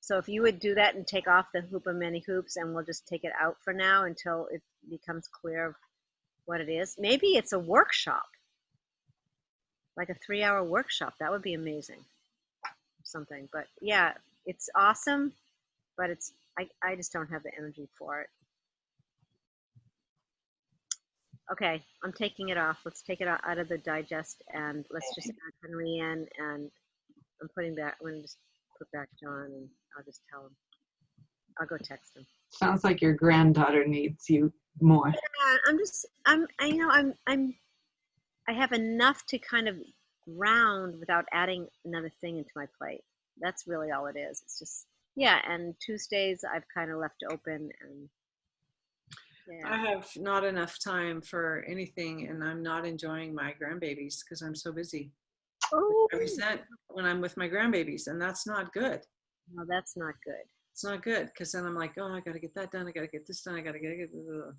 [SPEAKER 5] So if you would do that and take off the Hoop and Many Hoops, and we'll just take it out for now until it becomes clear of what it is. Maybe it's a workshop, like a 3-hour workshop. That would be amazing. Something, but yeah, it's awesome, but I just don't have the energy for it. Okay, I'm taking it off. Let's take it out of the digest and let's just add Henry in, and I'm going to just put back John, and I'll just tell him. I'll go text him.
[SPEAKER 2] Sounds like your granddaughter needs you more.
[SPEAKER 5] Yeah, I have enough to kind of ground without adding another thing into my plate. That's really all it is. It's just, yeah, and Tuesdays I've kind of left open, and yeah.
[SPEAKER 1] I have not enough time for anything, and I'm not enjoying my grandbabies because I'm so busy.
[SPEAKER 5] Oh,
[SPEAKER 1] I resent when I'm with my grandbabies, and that's not good.
[SPEAKER 5] no, that's not good.
[SPEAKER 1] It's not good because then I'm like, oh, I got to get that done. I got to get this done. I got to get it.
[SPEAKER 2] So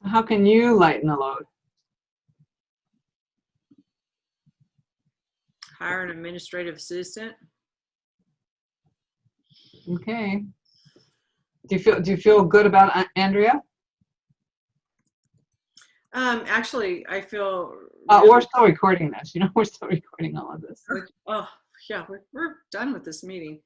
[SPEAKER 2] how can you lighten the load?
[SPEAKER 1] Hire an administrative assistant.
[SPEAKER 2] Okay. Do you feel good about Andrea?
[SPEAKER 1] Actually, I feel.
[SPEAKER 2] We're still recording this. You know, we're still recording all of this.
[SPEAKER 1] Oh, yeah, we're done with this meeting.